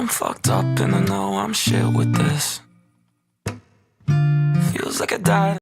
fucked up and I know I'm shit with this. Feels like I died.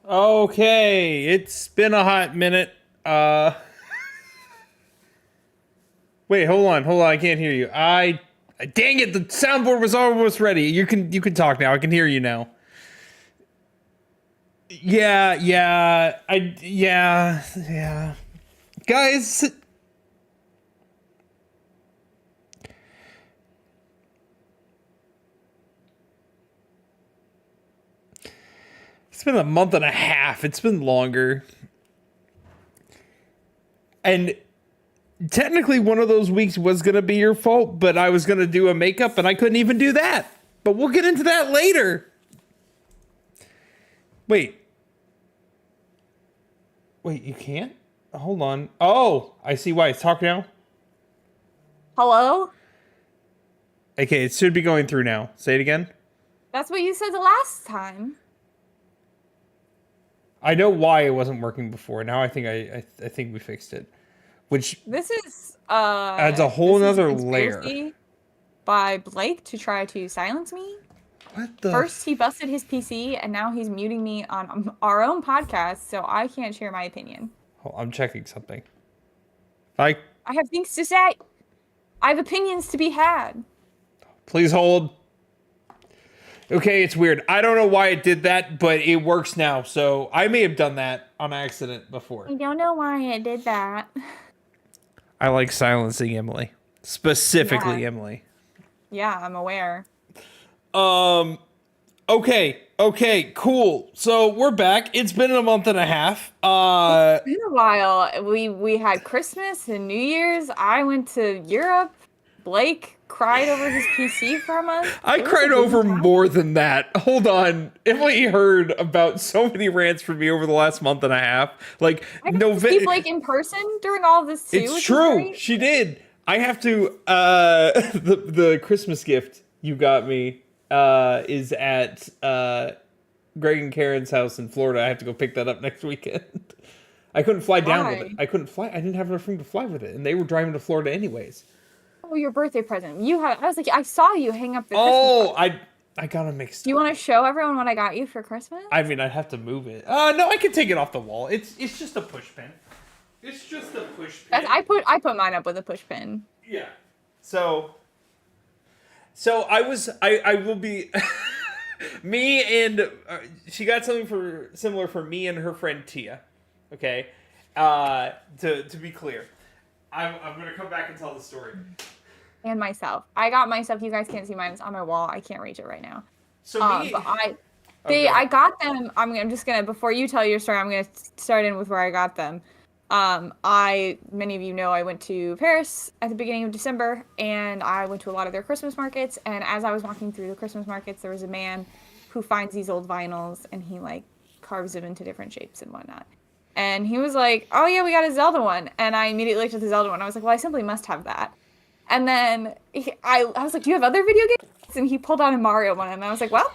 Okay, it's been a hot minute. Wait, hold on, I can't hear you. Dang it, the soundboard was almost ready. You can talk now. I can hear you now. Yeah. Guys, it's been a month and a half. It's been longer. And technically one of those weeks was going to be your fault, but I was going to do a makeup and I couldn't even do that. But we'll get into that later. Wait, you can't? Hold on. Oh, I see why. It's talk now. Hello? Okay, it should be going through now. Say it again. That's what you said the last time. I know why it wasn't working before. Now I think I think we fixed it. Which this is adds a whole nother layer by Blake to try to silence me. What the? First he busted his PC and now he's muting me on our own podcast, so I can't share my opinion. Oh, I'm checking something. I have things to say. I have opinions to be had. Please hold. Okay, it's weird. I don't know why it did that, but it works now. So I may have done that on accident before. I don't know why it did that. I like silencing Emily. Specifically Yeah. Emily. Yeah, I'm aware. Okay, cool. So we're back. It's been a month and a half. It's been a while. We had Christmas and New Year's. I went to Europe. Blake cried over his PC for a month. I It was a cried busy over time. more than that. Hold on. Emily heard about so many rants from me over the last month and a half. Like, I got to see Blake in person during all of this too. It's which is true. great. She did. I have to the Christmas gift you got me is at Greg and Karen's house in Florida. I have to go pick that up next weekend. I couldn't fly down with it. I couldn't fly. I didn't have enough room to fly with it, and they were driving to Florida anyways. Oh, your birthday present. You have. I was like, I saw you hang up the. Oh, Christmas I got them mixed. Do you want to show everyone what I got you for Christmas? I mean, I'd have to move it. No, I can take it off the wall. It's just a push pin. It's just a push pin. I put mine up with a push pin. Yeah. So I will be me and she got something similar for me and her friend Tia. Okay. To be clear, I'm gonna come back and tell the story. And myself. I got myself. You guys can't see mine. It's on my wall. I can't reach it right now. So But I got them. I'm just gonna, before you tell your story, I'm gonna start in with where I got them. Many of you know I went to Paris at the beginning of December, and I went to a lot of their Christmas markets. And as I was walking through the Christmas markets, there was a man who finds these old vinyls, and he like carves them into different shapes and whatnot. And he was like, "Oh yeah, we got a Zelda one." And I immediately looked at the Zelda one. I was like, "Well, I simply must have that." And then I was like, "Do you have other video games?" And he pulled out a Mario one, and I was like, "Well,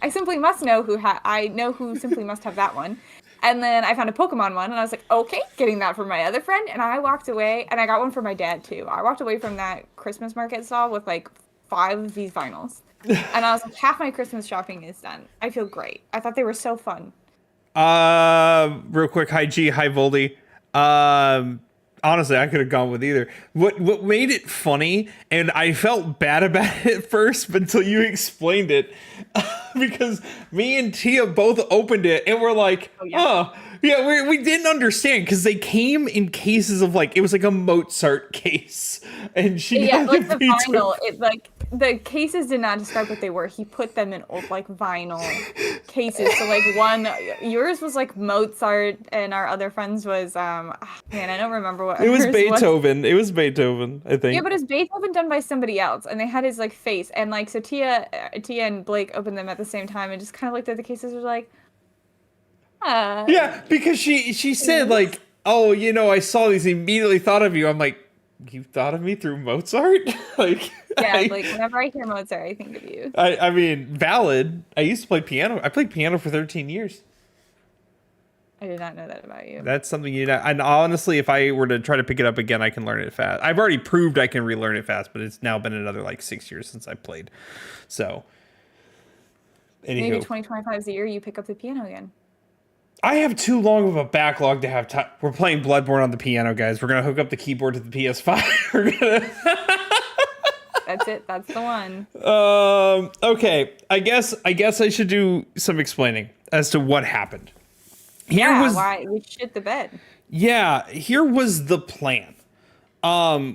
I simply must know I know who simply must have that one." And then I found a Pokemon one, and I was like, "Okay, getting that for my other friend." And I walked away, and I got one for my dad too. I walked away from that Christmas market stall with like 5 of these vinyls, and I was like, half my Christmas shopping is done. I feel great. I thought they were so fun. Real quick, hi G, hi Voldy. Honestly, I could have gone with either. What made it funny, and I felt bad about it at first, but until you explained it, because me and Tia both opened it and we're like, oh yeah, we didn't understand because they came in cases of like, it was like a Mozart case, and she like the vinyl, it like the cases did not describe what they were. He put them in old like vinyl cases. So like yours was like Mozart, and our other friend's was man, I don't remember what it was. Beethoven. It was Beethoven, I think. Yeah, but it's Beethoven done by somebody else, and they had his like face, and like so Tia and Blake opened them at the same time and just kind of looked at the cases and was like, yeah, because she said like, oh, you know, I saw these, immediately thought of you. I'm like, you thought of me through Mozart? Like, yeah, like whenever I hear Mozart, I think of you. I mean, valid. I used to play piano. I played piano for 13 years. I did not know that about you. That's something you know. And honestly, if I were to try to pick it up again, I can learn it fast. I've already proved I can relearn it fast, but it's now been another like 6 years since I played. So, anywho. Maybe 2025 is the year you pick up the piano again. I have too long of a backlog to have time. We're playing Bloodborne on the piano, guys. We're gonna hook up the keyboard to the PS5. We're gonna. That's it. That's the one. Okay. I guess I should do some explaining as to what happened. Why we shit the bed. Yeah, here was the plan.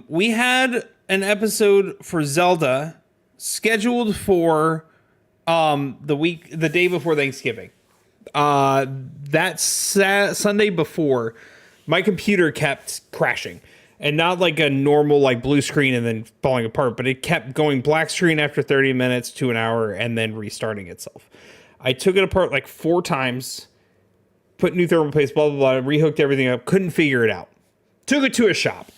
We had an episode for Zelda scheduled for the day before Thanksgiving. That Sunday before, my computer kept crashing, and not like a normal like blue screen and then falling apart, but it kept going black screen after 30 minutes to an hour and then restarting itself. I took it apart like 4 times, put new thermal paste, blah, blah, blah, rehooked everything up, couldn't figure it out. Took it to a shop.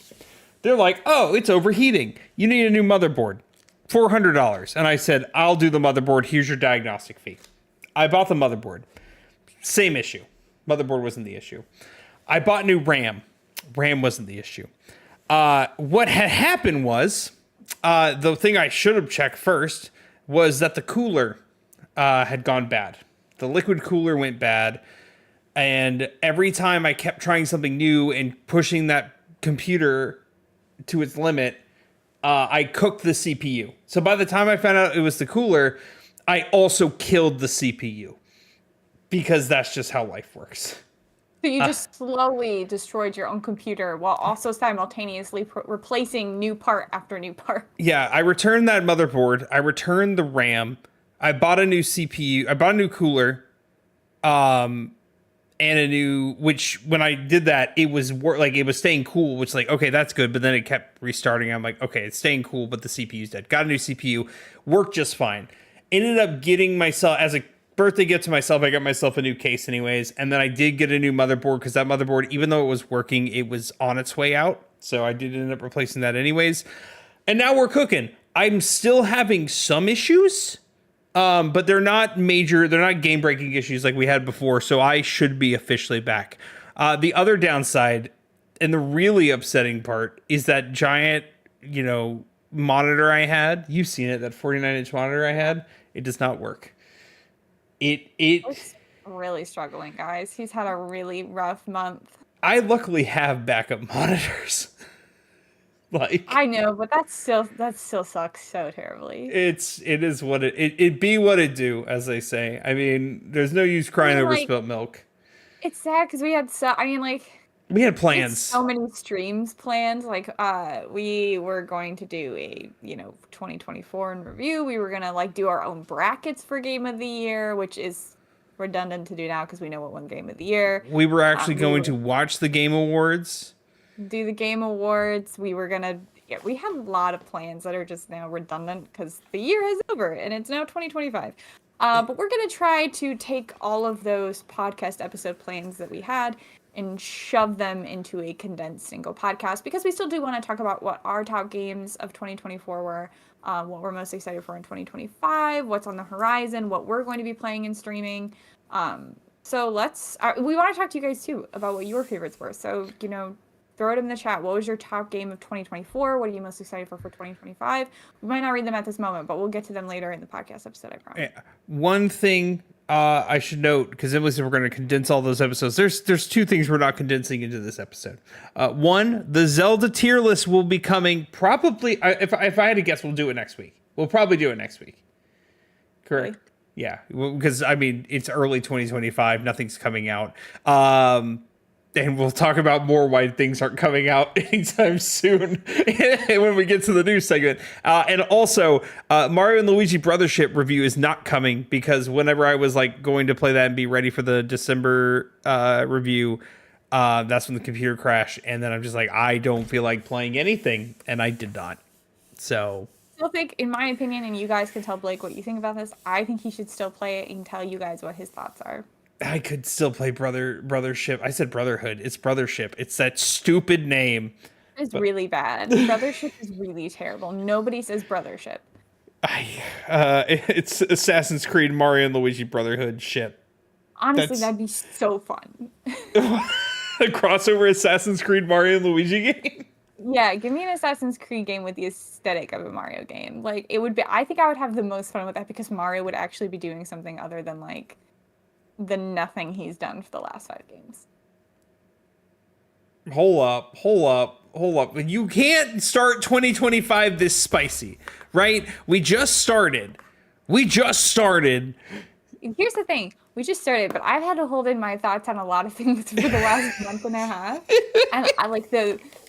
They're like, oh, it's overheating. You need a new motherboard. $400. And I said, I'll do the motherboard. Here's your diagnostic fee. I bought the motherboard. Same issue. Motherboard wasn't the issue. I bought new RAM. RAM wasn't the issue. What had happened was, the thing I should have checked first was that the cooler had gone bad. The liquid cooler went bad. And every time I kept trying something new and pushing that computer to its limit, I cooked the CPU. So by the time I found out it was the cooler, I also killed the CPU because that's just how life works. So you just slowly destroyed your own computer while also simultaneously replacing new part after new part. Yeah, I returned that motherboard. I returned the RAM. I bought a new CPU. I bought a new cooler. And a new, which when I did that, it was it was staying cool, which like, okay, that's good. But then it kept restarting. I'm like, okay, it's staying cool, but the CPU's dead. Got a new CPU, worked just fine. Ended up getting myself, as a birthday gift to myself, I got myself a new case anyways. And then I did get a new motherboard because that motherboard, even though it was working, it was on its way out. So I did end up replacing that anyways. And now we're cooking. I'm still having some issues. But they're not major, they're not game breaking issues like we had before, so I should be officially back. The other downside, and the really upsetting part, is that giant, monitor I had. You've seen it, that 49-inch monitor I had. It does not work. He's really struggling, guys. He's had a really rough month. I luckily have backup monitors. I know, but that still sucks so terribly. It is what it be what it do, as they say. I mean, there's no use crying over spilt milk. It's sad because we had we had plans. So many streams planned. We were going to do a 2024 in review. We were gonna do our own brackets for Game of the Year, which is redundant to do now because we know what won Game of the Year. We were actually going to watch the Game Awards. Do the Game Awards. We were gonna. We had a lot of plans that are just now redundant because the year is over and it's now 2025. But we're gonna try to take all of those podcast episode plans that we had and shove them into a condensed single podcast because we still do want to talk about what our top games of 2024 were, what we're most excited for in 2025, what's on the horizon, what we're going to be playing and streaming. So we want to talk to you guys too about what your favorites were. So throw it in the chat. What was your top game of 2024? What are you most excited for 2025? We might not read them at this moment, but we'll get to them later in the podcast episode, I promise. One thing I should note, because we're going to condense all those episodes. There's two things we're not condensing into this episode. One, the Zelda tier list will be coming probably, if I had to guess, we'll do it next week. We'll probably do it next week. Correct? Really? Yeah, because, it's early 2025. Nothing's coming out. And we'll talk about more why things aren't coming out anytime soon when we get to the news segment. And also, Mario and Luigi Brothership review is not coming because whenever I was going to play that and be ready for the December review, that's when the computer crashed. And then I'm just I don't feel like playing anything. And I did not. So I still think, in my opinion, and you guys can tell Blake what you think about this, I think he should still play it and tell you guys what his thoughts are. I could still play Brothership. I said Brotherhood. It's Brothership. It's that stupid name. It's really bad. Brothership is really terrible. Nobody says Brothership. It's Assassin's Creed, Mario and Luigi Brotherhood ship. Honestly, that'd be so fun. A crossover Assassin's Creed Mario and Luigi game? Yeah, give me an Assassin's Creed game with the aesthetic of a Mario game. It would be. I think I would have the most fun with that because Mario would actually be doing something other than the nothing he's done for the last 5 games. Hold up. You can't start 2025 this spicy, right? We just started. Here's the thing. We just started, but I've had to hold in my thoughts on a lot of things for the last month and a half. And I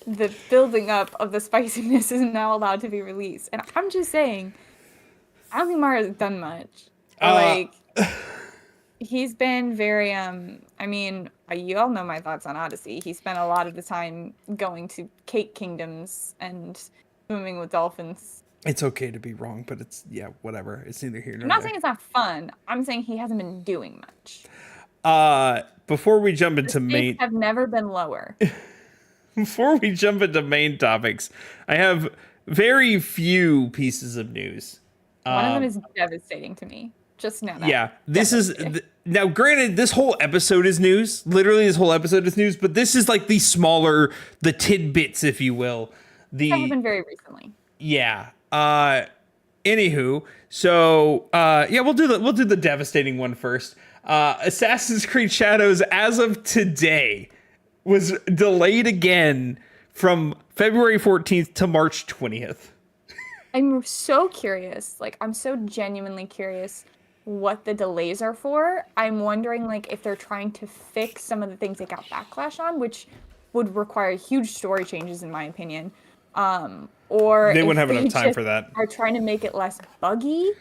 the building up of the spiciness is now allowed to be released. And I'm just saying, I don't think Mario's done much. He's been very, you all know my thoughts on Odyssey. He spent a lot of the time going to cake kingdoms and swimming with dolphins. It's okay to be wrong, but whatever. It's neither here nor there. I'm not saying it's not fun. I'm saying he hasn't been doing much. Before we jump into the stakes have never been lower. Before we jump into main topics, I have very few pieces of news. One of them is devastating to me. Just know that. Yeah, this is now. Granted, this whole episode is news. Literally, this whole episode is news. But this is the smaller, the tidbits, if you will. That happened very recently. Yeah. Anywho, so we'll do the devastating one first. Assassin's Creed Shadows, as of today, was delayed again from February 14th to March 20th. I'm so curious. Like, I'm so genuinely curious what the delays are for. I'm wondering, like, if they're trying to fix some of the things they got backlash on, which would require huge story changes, in my opinion. Or They wouldn't if have enough they time just for that. are trying to make it less buggy.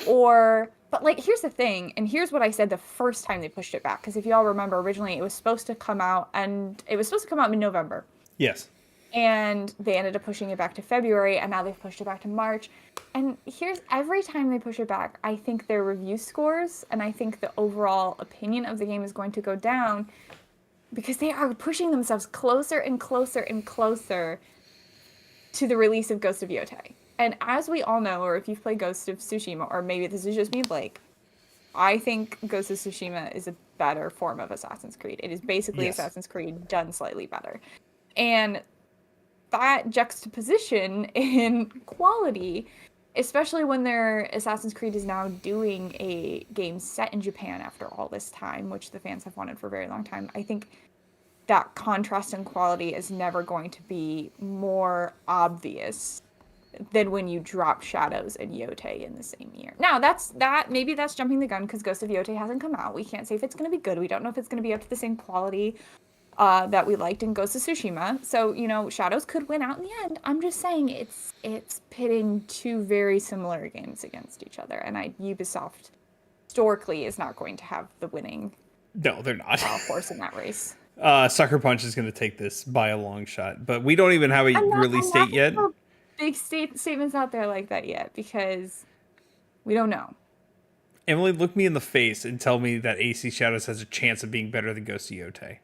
But like, here's the thing, and here's what I said the first time they pushed it back. Because if y'all remember, originally it was supposed to come out, mid-November. Yes. And they ended up pushing it back to February, and now they've pushed it back to March. And every time they push it back, I think their review scores and I think the overall opinion of the game is going to go down because they are pushing themselves closer and closer and closer to the release of Ghost of Yotei. And as we all know, or if you've played Ghost of Tsushima, or maybe this is just me, Blake, I think Ghost of Tsushima is a better form of Assassin's Creed. It is basically Yes. Assassin's Creed done slightly better. And that juxtaposition in quality, especially when their Assassin's Creed is now doing a game set in Japan after all this time, which the fans have wanted for a very long time, I think that contrast in quality is never going to be more obvious than when you drop Shadows and Yotei in the same year. Now, maybe that's jumping the gun because Ghost of Yotei hasn't come out. We can't say if it's going to be good. We don't know if it's going to be up to the same quality that we liked in Ghost of Tsushima. So, Shadows could win out in the end. I'm just saying it's pitting two very similar games against each other. And Ubisoft historically is not going to have the winning No, they're not. horse in that race. Sucker Punch is going to take this by a long shot, but we don't even have a release date yet. Big statements out there like that yet because we don't know. Emily, look me in the face and tell me that AC Shadows has a chance of being better than Ghost of Yotei.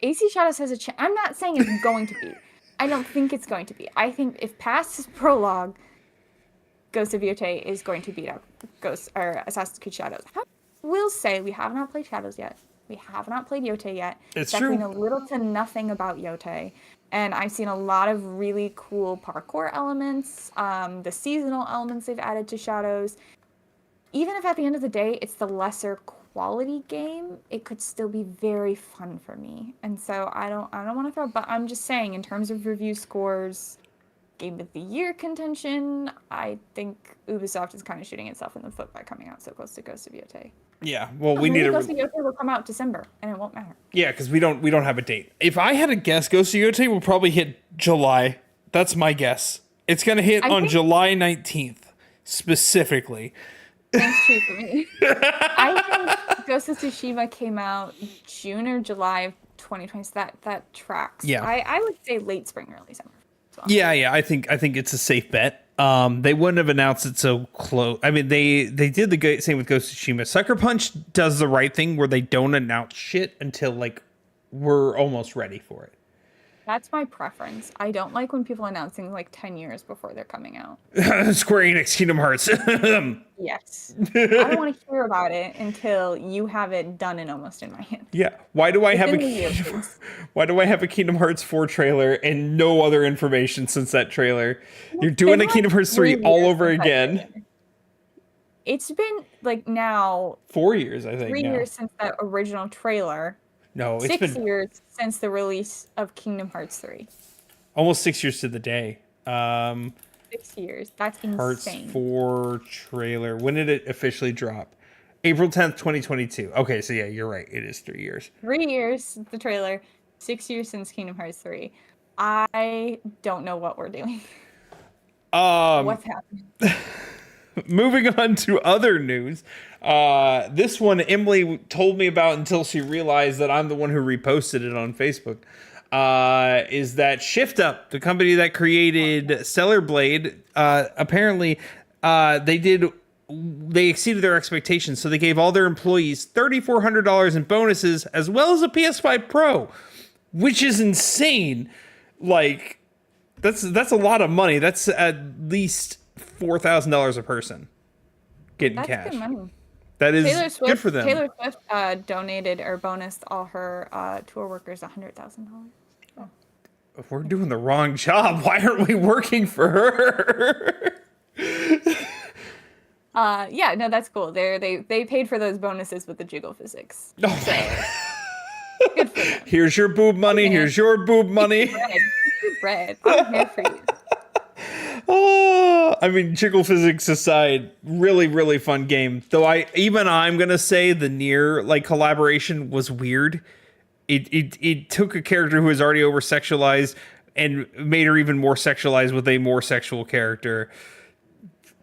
AC Shadows has a chance. I'm not saying it's going to be. I don't think it's going to be. I think if past is prologue, Ghost of Yotei is going to beat up Assassin's Creed Shadows. We'll say we have not played Shadows yet. We have not played Yotei yet. It's Definitely true. know little to nothing about Yotei. And I've seen a lot of really cool parkour elements, the seasonal elements they've added to Shadows. Even if at the end of the day it's the lesser quality game, it could still be very fun for me. And so I don't want to throw, but I'm just saying in terms of review scores, Game of the Year contention, I think Ubisoft is kind of shooting itself in the foot by coming out so close to Ghost of Yotei. Yeah, well, we need Ghost of Yotei will come out December, and it won't matter. Yeah, because we don't have a date. If I had a guess, Ghost of Yotei will probably hit July. That's my guess. It's gonna hit on July 19th specifically. Thanks, true for me. I think Ghost of Tsushima came out June or July of 2020, so that tracks. Yeah. I would say late spring, early summer. Well. Yeah. I think it's a safe bet. They wouldn't have announced it so close. I mean, they did the same with Ghost of Tsushima. Sucker Punch does the right thing where they don't announce shit until like we're almost ready for it. That's my preference. I don't like when people announcing like 10 years before they're coming out. Square Enix Kingdom Hearts. Yes. I don't want to hear about it until you have it done and almost in my hand. Yeah. Why do I have a Kingdom Hearts 4 trailer and no other information since that trailer? You're doing a Kingdom Hearts 3 all over again. It's been like now 4 years, I think. 3 years since that original trailer. No, it's 6 been years since the release of Kingdom Hearts 3. almost 6 years to the day. 6 years. That's insane. Hearts 4 trailer. When did it officially drop? April 10th, 2022. Okay, so yeah, you're right. It is 3 years. 3 years since the trailer. 6 years since Kingdom Hearts 3. I don't know what we're doing. What's happening? Moving on to other news. This one Emily told me about until she realized that I'm the one who reposted it on Facebook. Is that Shift Up, the company that created Stellar Blade, apparently they exceeded their expectations, so they gave all their employees $3,400 in bonuses as well as a PS5 Pro, which is insane. Like that's a lot of money. That's at least $4,000 a person getting cash. Good money. That is good for them. Taylor Swift donated or bonused all her tour workers $100,000. Oh. If we're doing the wrong job, why aren't we working for her? Yeah, no, that's cool. They paid for those bonuses with the jiggle physics. Oh, Good for them. Here's your boob money. Okay. Here's your boob money. Bread. I'm here for you. Oh, I mean, jiggle physics aside, really, really fun game. Though I'm gonna say the Nier like collaboration was weird. It took a character who was already over sexualized and made her even more sexualized with a more sexual character,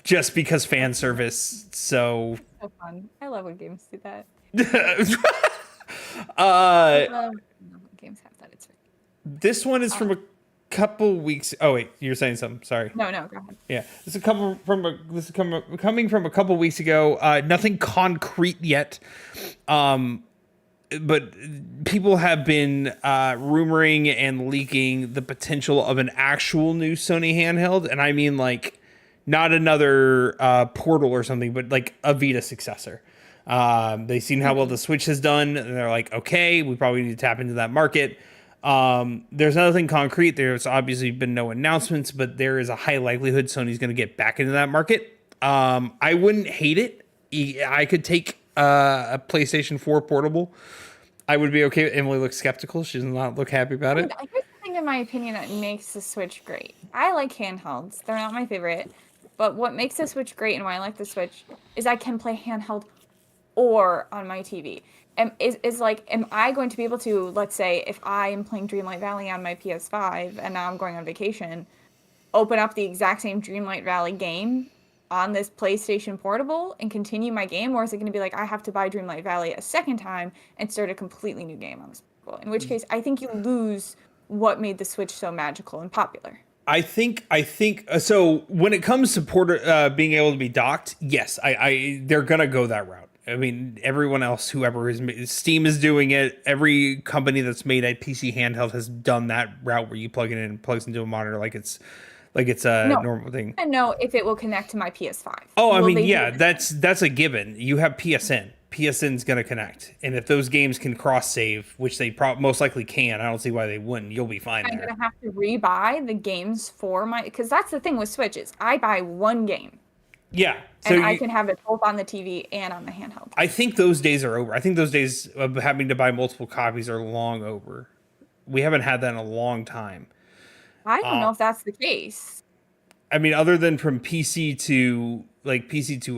just because fan service. So fun. I love when games do that. I love when games have that. It's this one is from a couple weeks. Oh wait, you're saying something. Sorry. no, go ahead. Yeah, this is coming from a couple weeks ago. Nothing concrete yet, but people have been rumoring and leaking the potential of an actual new Sony handheld, and I mean like not another Portal or something, but like a Vita successor. They've seen how well the Switch has done, and they're like, okay, we probably need to tap into that market. There's nothing concrete. There's obviously been no announcements, but there is a high likelihood Sony's going to get back into that market. I wouldn't hate it. I could take a PlayStation 4 portable. I would be okay. Emily looks skeptical. She does not look happy about it. Here's the thing, in my opinion, that makes the Switch great. I like handhelds. They're not my favorite. But what makes the Switch great and why I like the Switch is I can play handheld or on my TV. Am I going to be able to, let's say, if I am playing Dreamlight Valley on my PS5 and now I'm going on vacation, open up the exact same Dreamlight Valley game on this PlayStation Portable and continue my game? Or is it going to be like, I have to buy Dreamlight Valley a second time and start a completely new game on this portable? In which case, I think you lose what made the Switch so magical and popular. I think so. When it comes to being able to be docked, yes, they're gonna go that route. I mean, everyone else, whoever is, Steam is doing it. Every company that's made a PC handheld has done that route where you plug it in and plugs into a monitor like it's a normal thing. I know if it will connect to my PS5. Oh, I mean, yeah, that's a given. You have PSN. PSN's going to connect. And if those games can cross-save, which they most likely can, I don't see why they wouldn't. You'll be fine there. I'm going to have to rebuy the games for my... Because that's the thing with Switch is I buy one game. Yeah. So I can have it both on the TV and on the handheld. I think those days are over. I think those days of having to buy multiple copies are long over. We haven't had that in a long time. I don't know if that's the case. I mean, other than from PC to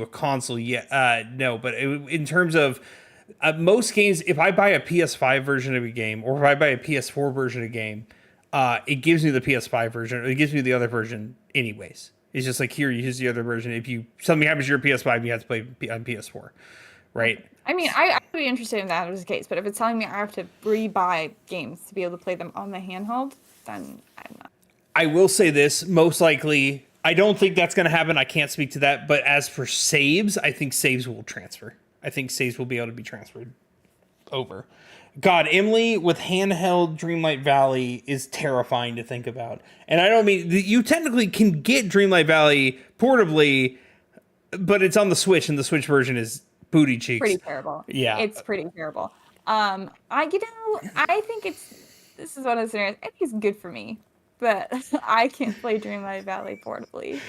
a console, no. But in terms of most games, if I buy a PS5 version of a game, or if I buy a PS4 version of a game, it gives me the PS5 version. Or it gives me the other version anyways. It's just like, here, you use the other version. If something happens to your PS5, you have to play on PS4, right? I mean, I'd be interested in that as the case. But if it's telling me I have to rebuy games to be able to play them on the handheld, then I'm not. I will say this, most likely, I don't think that's going to happen. I can't speak to that. But as for saves, I think saves will transfer. I think saves will be able to be transferred over. God, Emily with handheld Dreamlight Valley is terrifying to think about. And I don't mean, you technically can get Dreamlight Valley portably, but it's on the Switch, and the Switch version is booty cheeks. Pretty terrible. Yeah. It's pretty terrible. I think this is one of the scenarios, I think it's good for me. But I can't play Dreamlight Valley portably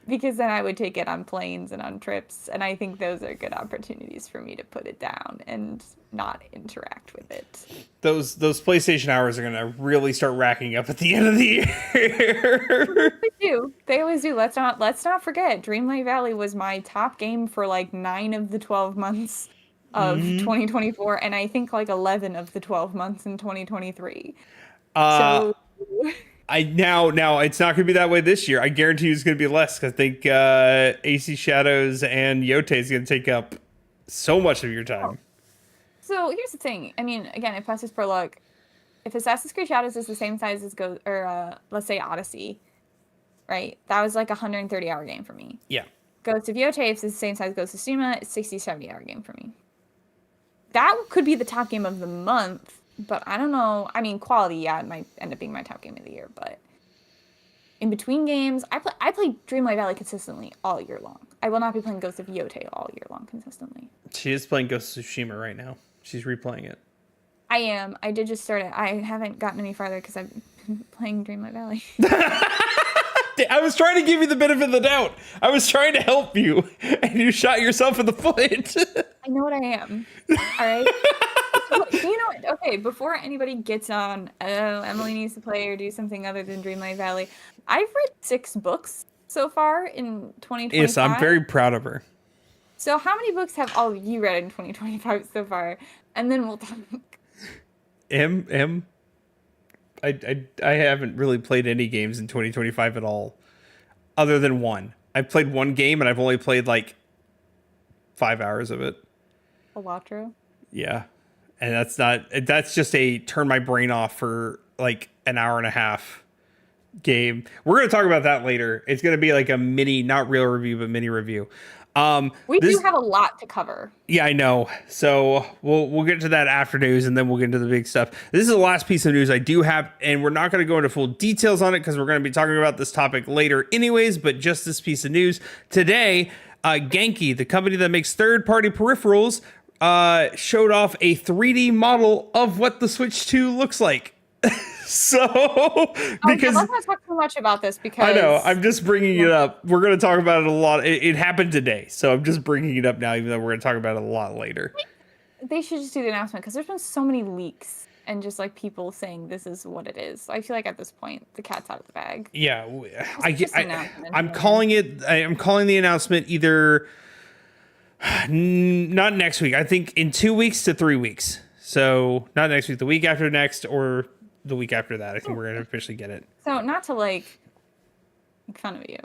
because then I would take it on planes and on trips. And I think those are good opportunities for me to put it down and not interact with it. Those PlayStation hours are going to really start racking up at the end of the year. They always do. Let's not forget, Dreamlight Valley was my top game for like 9 of the 12 months of 2024. And I think like 11 of the 12 months in 2023. Now it's not going to be that way this year. I guarantee you it's going to be less, because I think AC Shadows and Yote is going to take up so much of your time. So here's the thing. I mean, again, if Assassin's Pro luck, if Assassin's Creed Shadows is the same size as let's say Odyssey, right? That was like a 130-hour game for me. Yeah. Ghost of Yote is the same size as Ghost of Tsushima. It's 60, 70-hour game for me. That could be the top game of the month. But I don't know. I mean, quality, yeah, it might end up being my top game of the year. But in between games, I play Dreamlight Valley consistently all year long. I will not be playing Ghost of Yote all year long consistently. She is playing Ghost of Tsushima right now. She's replaying it. I am. I did just start it. I haven't gotten any farther because I've been playing Dreamlight Valley. I was trying to give you the benefit of the doubt. I was trying to help you, and you shot yourself in the foot. I know what I am. All right? You know what? Okay, before anybody gets on, oh, Emily needs to play or do something other than Dreamlight Valley. I've read 6 books so far in 2025. Yes, I'm very proud of her. So how many books have all of you read in 2025 so far? And then we'll talk. I haven't really played any games in 2025 at all, other than one. I've played one game and I've only played like 5 hours of it. Elatro? Yeah. And that's just a turn my brain off for like an hour and a half game. We're going to talk about that later. It's going to be like a mini, not real review, but mini review. We do have a lot to cover. Yeah, I know. So we'll get to that after news, and then we'll get into the big stuff. This is the last piece of news I do have, and we're not going to go into full details on it because we're going to be talking about this topic later anyways, but just this piece of news. Today, Genki, the company that makes third-party peripherals, showed off a 3D model of what the Switch 2 looks like. So, because let's not talk too much about this because I know I'm just bringing it up. We're going to talk about it a lot. It happened today, so I'm just bringing it up now, even though we're going to talk about it a lot later. They should just do the announcement because there's been so many leaks and just like people saying this is what it is. I feel like at this point the cat's out of the bag. Yeah, I'm Yeah. calling it. I'm calling the announcement either not next week. I think in 2 weeks to 3 weeks. So not next week, the week after next, or the week after that. I think we're going to officially get it. So not to like make fun of you,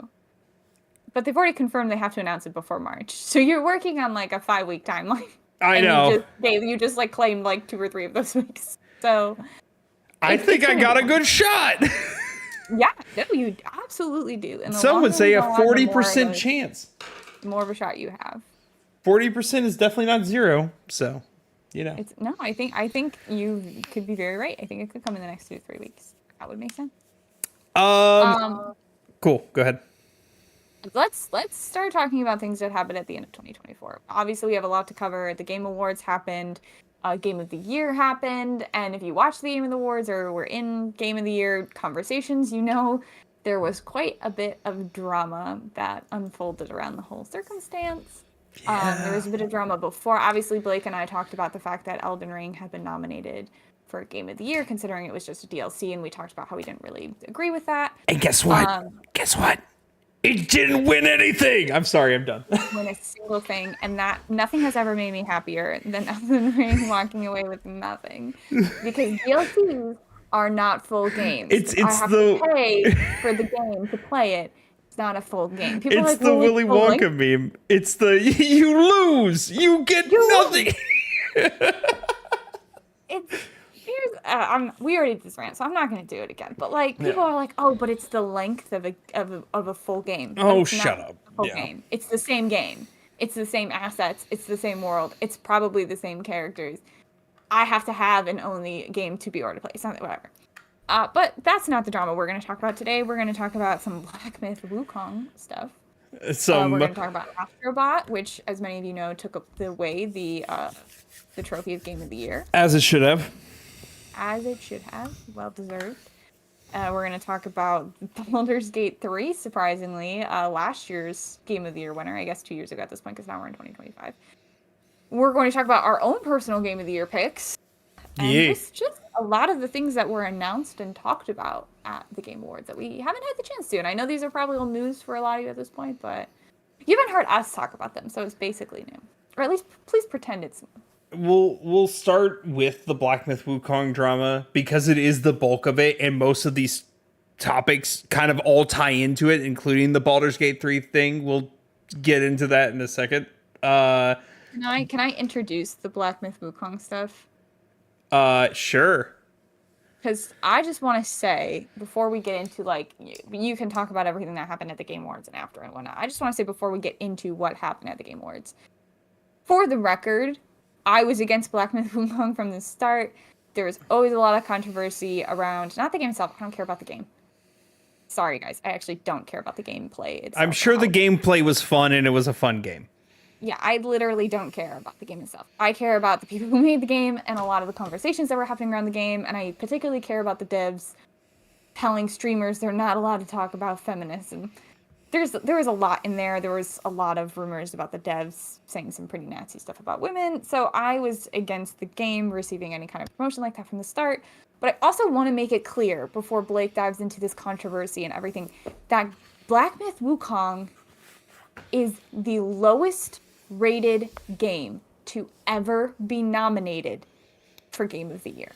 but they've already confirmed they have to announce it before March. So you're working on like a 5-week timeline. I know. You just like claimed like 2 or 3 of those weeks. So I think I got a good shot. Yeah, no, you absolutely do. And the Some would longer say you a go on, the 40% chance. The more of a shot you have. 40% is definitely not 0. So, you know. I think you could be very right. I think it could come in the next 2 to 3 weeks. That would make sense. Cool. Go ahead. Let's start talking about things that happened at the end of 2024. Obviously, we have a lot to cover. The Game Awards happened. Game of the Year happened. And if you watched the Game of the Awards or were in Game of the Year conversations, you know there was quite a bit of drama that unfolded around the whole circumstance. Yeah. There was a bit of drama before. Obviously, Blake and I talked about the fact that Elden Ring had been nominated for Game of the Year, considering it was just a DLC, and we talked about how we didn't really agree with that. And guess what? Guess what? It didn't win anything. I'm sorry, I'm done. Win a single thing, and that nothing has ever made me happier than Elden Ring walking away with nothing, because DLCs are not full games. I have to pay for the game to play it. It's not a full game. People it's the Willy Wonka meme. It's the you lose, you get nothing. We already did this rant, so I'm not going to do it again. But like, people are like, "Oh, but it's the length of a full game." Oh, shut up! Game. It's the same game. It's the same assets. It's the same world. It's probably the same characters. I have to have and own the game to be able to play. Something, whatever. But that's not the drama we're going to talk about today. We're going to talk about some Black Myth Wukong stuff. We're going to talk about Astrobot, which, as many of you know, took away the trophy of Game of the Year. As it should have. As it should have. Well deserved. We're going to talk about Baldur's Gate 3, surprisingly. Last year's Game of the Year winner. I guess 2 years ago at this point, because now we're in 2025. We're going to talk about our own personal Game of the Year picks. And just a lot of the things that were announced and talked about at the Game Awards that we haven't had the chance to. And I know these are probably old news for a lot of you at this point, but you haven't heard us talk about them, so it's basically new. Or at least please pretend it's new. We'll start with the Black Myth Wukong drama because it is the bulk of it, and most of these topics kind of all tie into it, including the Baldur's Gate 3 thing. We'll get into that in a second. Can I introduce the Black Myth Wukong stuff? Sure. Because I just want to say, before we get into, like, you can talk about everything that happened at the Game Awards and after and whatnot. I just want to say, before we get into what happened at the Game Awards, for the record, I was against Black Myth Wukong from the start. There was always a lot of controversy around, not the game itself, I don't care about the game. Sorry, guys, I actually don't care about the gameplay itself. I'm sure the gameplay was fun, and it was a fun game. Yeah, I literally don't care about the game itself. I care about the people who made the game and a lot of the conversations that were happening around the game, and I particularly care about the devs telling streamers they're not allowed to talk about feminism. there was a lot in there. There was a lot of rumors about the devs saying some pretty nasty stuff about women. So I was against the game receiving any kind of promotion like that from the start. But I also want to make it clear before Blake dives into this controversy and everything that Black Myth Wukong is the lowest rated game to ever be nominated for Game of the Year.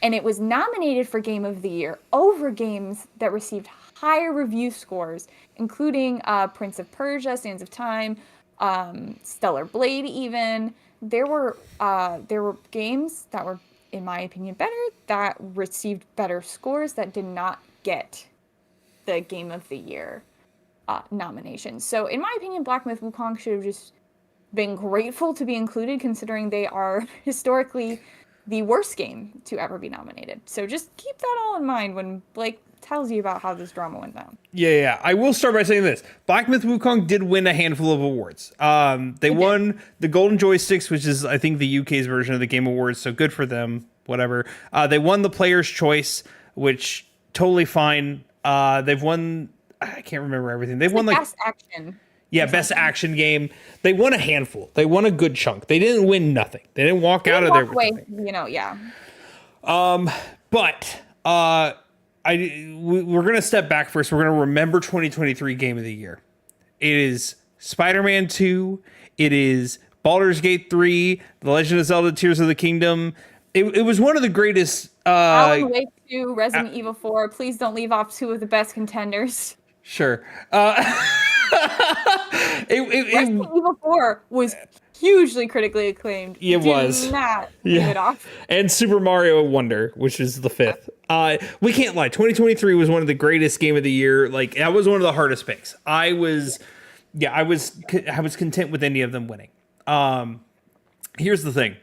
And it was nominated for Game of the Year over games that received higher review scores, including Prince of Persia, Sands of Time, Stellar Blade even. There were games that were, in my opinion, better, that received better scores that did not get the Game of the Year nomination. So in my opinion, Black Myth Wukong should have just been grateful to be included, considering they are historically the worst game to ever be nominated. So just keep that all in mind when Blake tells you about how this drama went down. Yeah. I will start by saying this. Black Myth Wukong did win a handful of awards. They won the Golden Joysticks, which is, I think, the UK's version of the Game Awards, so good for them, whatever. They won the Player's Choice, which totally fine. They've won, I can't remember everything. They've won like Best Action. Yeah, Best Action Game. They won a handful. They won a good chunk. They didn't win nothing. They didn't walk out of there with nothing. Yeah. But we're going to step back first. We're going to remember 2023 Game of the Year. It is Spider-Man 2. It is Baldur's Gate 3, The Legend of Zelda Tears of the Kingdom. It was one of the greatest... Alan Wake 2, Resident Evil 4. Please don't leave off 2 of the best contenders. Sure. Resident Evil 4 was hugely critically acclaimed. It was. Do not leave it off. And Super Mario Wonder, which is the 5th. We can't lie. 2023 was one of the greatest Game of the Year. Like, that was one of the hardest picks. I was content with any of them winning. Here's the thing.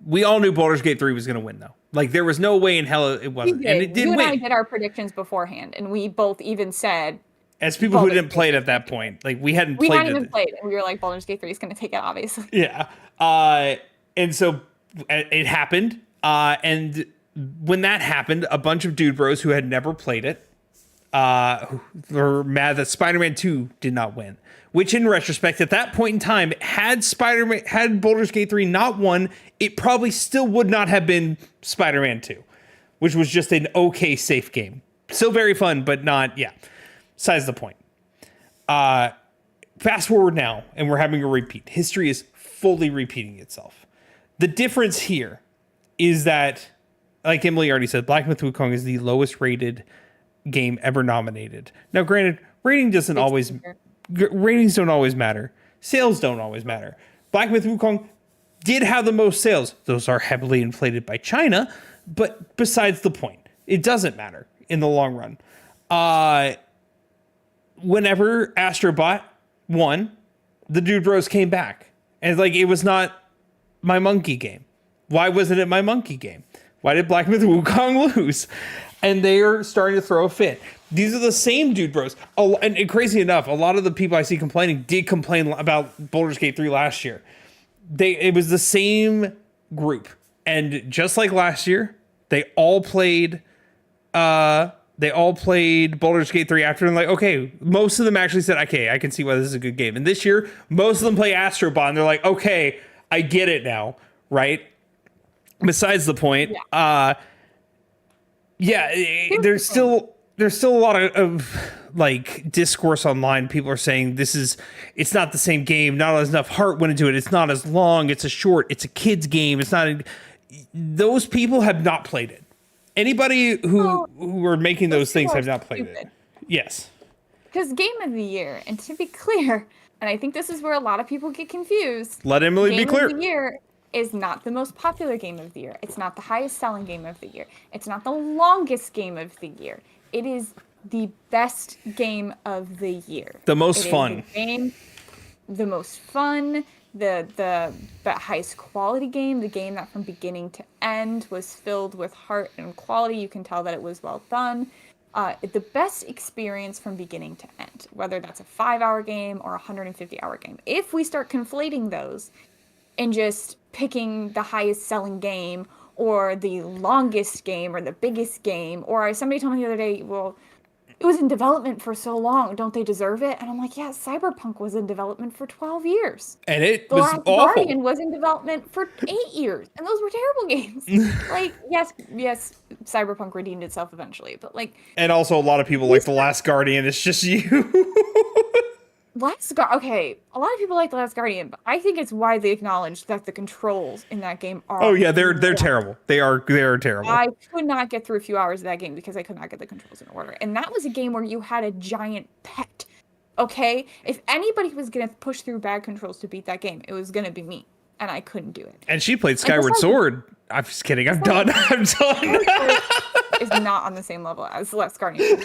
We all knew Baldur's Gate 3 was going to win, though. Like, there was no way in hell it wasn't. And it did win. You and I did our predictions beforehand, and we both even said... As people who didn't play it at that point. Like, we hadn't played it. We hadn't even played it, and we were like, Baldur's Gate 3 is going to take it, obviously. Yeah. And so it happened. And when that happened, a bunch of dude bros who had never played it were mad that Spider-Man 2 did not win. Which, in retrospect, at that point in time, had Baldur's Gate 3 not won, it probably still would not have been Spider-Man 2, which was just an okay, safe game. Still very fun, but not, besides the point. Fast forward now, and we're having a repeat. History is fully repeating itself. The difference here is that, like Emily already said, Black Myth Wukong is the lowest rated game ever nominated. Now, granted, ratings don't always matter. Sales don't always matter. Black Myth Wukong did have the most sales. Those are heavily inflated by China, but besides the point, it doesn't matter in the long run. Whenever Astrobot won, the Dude Bros came back. And like, it was not my monkey game. Why wasn't it my monkey game? Why did Black Myth Wukong lose? And they are starting to throw a fit. These are the same Dude Bros. And crazy enough, a lot of the people I see complaining did complain about Baldur's Gate 3 last year. It was the same group. And just like last year, they all played Baldur's Gate 3 after, and like, okay, most of them actually said, okay, I can see why this is a good game. And this year, most of them play Astrobot, and they're like, okay, I get it now, right? Besides the point, there's still a lot of like discourse online. People are saying it's not the same game. Not enough heart went into it. It's not as long. It's a short. It's a kid's game. It's not. Those people have not played it. Anybody who are making those things have not played it. Yes. Because Game of the Year, and to be clear, and I think this is where a lot of people get confused. Let Emily be clear. Game of the Year is not the most popular game of the year. It's not the highest selling game of the year. It's not the longest game of the year. It is the best game of the year. The most fun. The most fun, the highest quality game, the game that from beginning to end was filled with heart and quality. You can tell that it was well done. The best experience from beginning to end, whether that's a 5-hour game or a 150-hour game. If we start conflating those and just picking the highest selling game or the longest game or the biggest game, or somebody told me the other day, well, it was in development for so long. Don't they deserve it? And I'm like, yeah, Cyberpunk was in development for 12 years. And it The was Last awful. Guardian was in development for 8 years. And those were terrible games. Like, yes, Cyberpunk redeemed itself eventually. But, like... And also a lot of people like The Last Guardian. It's just you. Okay, a lot of people like The Last Guardian, but I think it's widely acknowledged that the controls in that game are... Oh, yeah, they're terrible. They are terrible. I could not get through a few hours of that game because I could not get the controls in order. And that was a game where you had a giant pet, okay? If anybody was going to push through bad controls to beat that game, it was going to be me. And I couldn't do it. And she played Skyward Sword. I'm just kidding. I'm done. I'm done. Is not on the same level as The Last Guardian.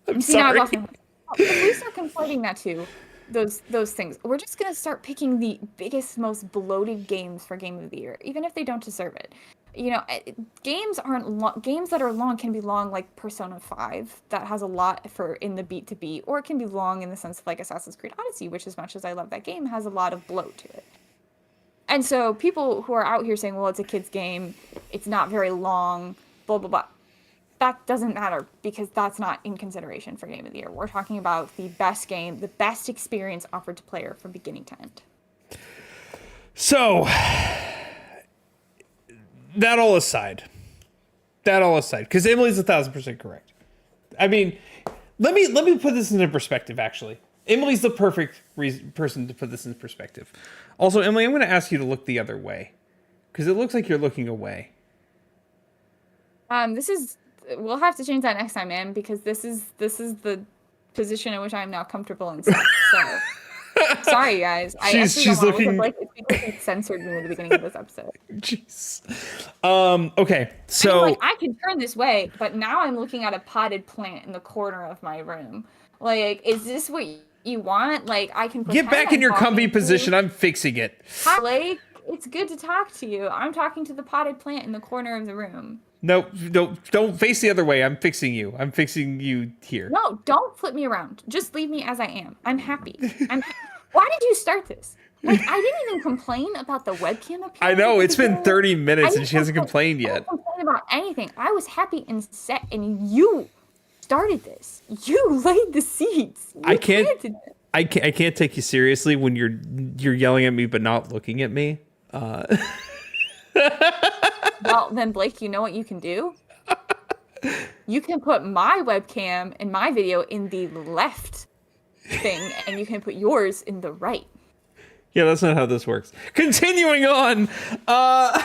I'm sorry. If we start conflating that too, those things, we're just gonna start picking the biggest, most bloated games for Game of the Year, even if they don't deserve it. You know, games that are long can be long, like Persona 5, that has a lot in the beat to beat, or it can be long in the sense of like Assassin's Creed Odyssey, which, as much as I love that game, has a lot of bloat to it. And so people who are out here saying, well, it's a kid's game, it's not very long, blah blah blah. That doesn't matter because that's not in consideration for Game of the Year. We're talking about the best game, the best experience offered to player from beginning to end. So, that all aside, because Emily's 1,000% correct. I mean, let me put this into perspective. Actually, Emily's the perfect person to put this into perspective. Also, Emily, I'm going to ask you to look the other way because it looks like you're looking away. We'll have to change that next time, man, because this is the position in which I'm now comfortable in. So, sorry, guys. I actually don't want to look like it's because it censored me at the beginning of this episode. Jeez. Okay, so I mean, like, I can turn this way, but now I'm looking at a potted plant in the corner of my room. Like, is this what you want? Like, I can get back in your comfy position. I'm fixing it. Hi, Blake. It's good to talk to you. I'm talking to the potted plant in the corner of the room. No, don't face the other way. I'm fixing you. I'm fixing you here. No, don't flip me around. Just leave me as I am. I'm happy. Why did you start this? Like, I didn't even complain about the webcam appearance. I know, it's been 30 minutes and she hasn't complained yet. I didn't complain about anything. I was happy and set, and you started this. You laid the seeds. I can't take you seriously when you're yelling at me but not looking at me. Well, then, Blake, you know what you can do? You can put my webcam and my video in the left thing, and you can put yours in the right. Yeah, that's not how this works. Continuing on. I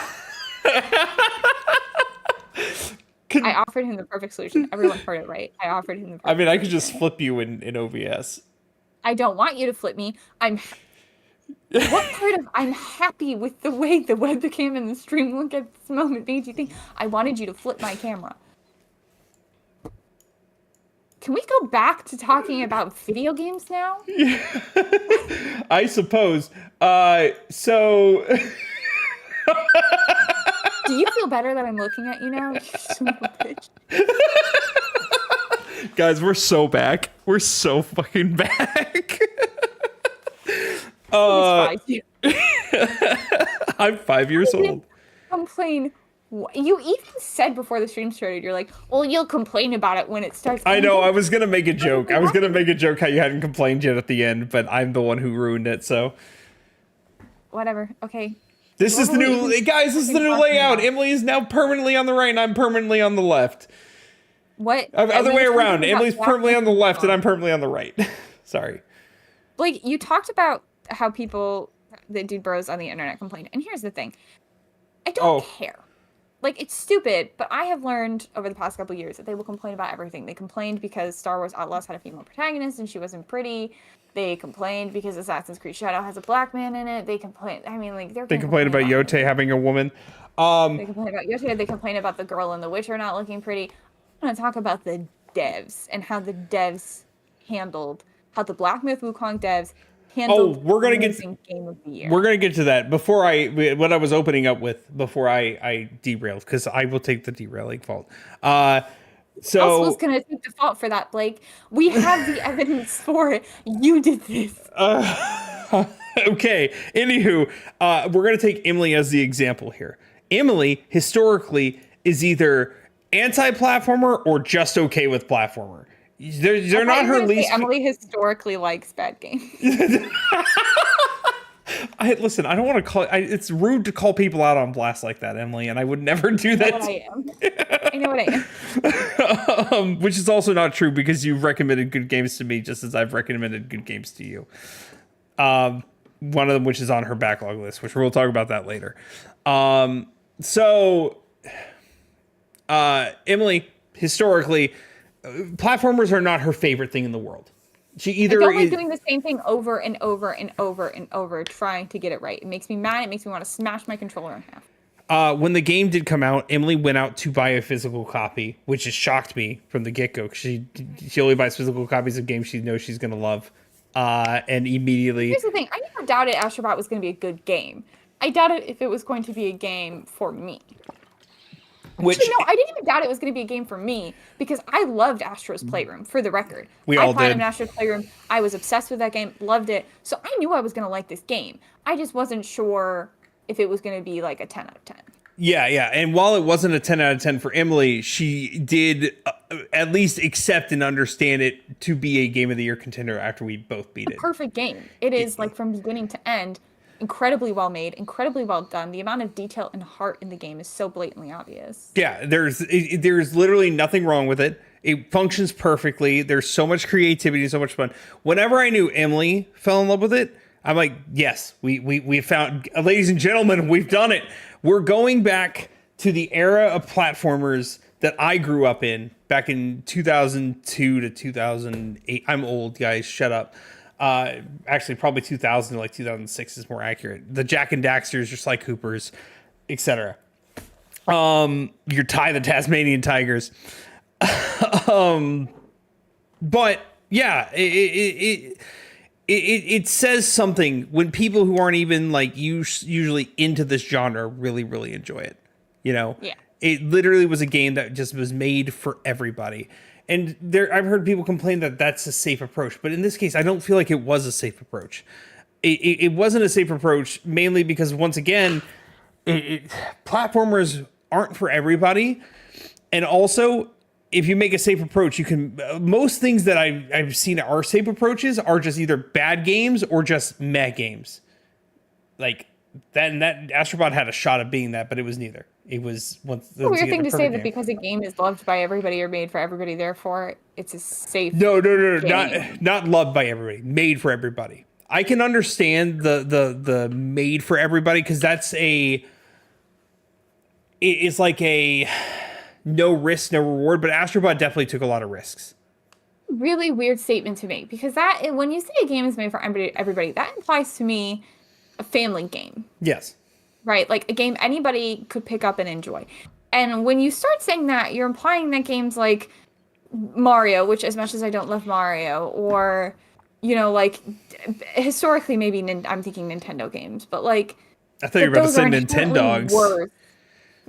offered him the perfect solution. Everyone heard it right. I offered him the perfect I could just flip you in OBS. I don't want you to flip me. What part of I'm happy with the way the webcam and the stream look at this moment made you think I wanted you to flip my camera? Can we go back to talking about video games now? I suppose. So... Do you feel better that I'm looking at you now? You son of a bitch. Guys, we're so back. We're so fucking back. I'm 5 years old. Complain. You even said before the stream started, you're like, well, you'll complain about it when it starts. I know, I was going to make a joke. I was going to make a joke how you hadn't complained yet at the end, but I'm the one who ruined it, so. Whatever, okay. This is the new layout. Emily is now permanently on the right and I'm permanently on the left. What? Other way around. Emily's permanently on the left and I'm permanently on the right. Sorry. Blake, you talked about how the dude bros on the internet complain. And here's the thing. I don't care. Like, it's stupid, but I have learned over the past couple years that they will complain about everything. They complained because Star Wars Outlaws had a female protagonist and she wasn't pretty. They complained because Assassin's Creed Shadow has a black man in it. They complain. I mean, like, they complain about Yote having a woman. They complain about Yote. They complain about the girl in The Witcher not looking pretty. I'm going to talk about the devs and how the devs handled, how the Black Myth Wukong devs handled we're gonna get Game of the Year. We're gonna get to that before what I was opening up with before I derailed, because I will take the derailing fault. So I was gonna take the fault for that, Blake. We have the evidence for it. You did this. Okay. Anywho, we're gonna take Emily as the example here. Emily historically is either anti-platformer or just okay with platformer. They're not her least. Emily historically likes bad games. Listen, I don't want to call. It's rude to call people out on blast like that, Emily, and I would never do that. I know what I am. Which is also not true because you've recommended good games to me just as I've recommended good games to you. One of them, which is on her backlog list, which we'll talk about that later. Emily, historically, platformers are not her favorite thing in the world. She either I don't like doing the same thing over and over and over and over, trying to get it right. It makes me mad. It makes me want to smash my controller in half. When the game did come out, Emily went out to buy a physical copy, which has shocked me from the get-go. She only buys physical copies of games she knows she's going to love. And immediately... Here's the thing. I never doubted Astrobot was going to be a good game. I doubted if it was going to be a game for me. Actually, no, I didn't even doubt it was going to be a game for me because I loved Astro's Playroom, for the record. We all played did. Astro's Playroom. I was obsessed with that game, loved it. So I knew I was going to like this game. I just wasn't sure if it was going to be like a 10 out of 10. Yeah. And while it wasn't a 10 out of 10 for Emily, she did at least accept and understand it to be a Game of the Year contender after we both beat it. Perfect game. It is like from beginning to end, incredibly well made, incredibly well done. The amount of detail and heart in the game is so blatantly obvious. Yeah, there's literally nothing wrong with it. It functions perfectly. There's so much creativity and so much fun. Whenever I knew Emily fell in love with it, I'm like, yes, we found, ladies and gentlemen, we've done it. We're going back to the era of platformers that I grew up in back in 2002 to 2008. I'm old, guys. Shut up. Actually, probably 2000 to like 2006 is more accurate. The Jack and Daxters, your Sly Coopers, etc. Your the Tasmanian Tigers. But yeah, it says something when people who aren't even like usually into this genre really, really enjoy it. You know, yeah. It literally was a game that just was made for everybody. And I've heard people complain that that's a safe approach, but in this case, I don't feel like it was a safe approach. It wasn't a safe approach mainly because once again, platformers aren't for everybody, and also if you make a safe approach, you can. Most things that I've seen are safe approaches are just either bad games or just meh games. Like that Astrobot had a shot at being that, but it was neither. It was it's a weird thing to say that because a game is loved by everybody or made for everybody, therefore it's a safe. No, not loved by everybody, made for everybody. I can understand the made for everybody because it's like a no risk, no reward. But Astrobot definitely took a lot of risks. Really weird statement to make because that when you say a game is made for everybody, that implies to me a family game. Yes. Right, like a game anybody could pick up and enjoy. And when you start saying that, you're implying that games like Mario, which as much as I don't love Mario, or, you know, like historically maybe I'm thinking Nintendo games, but like I thought you were about to say Nintendogs.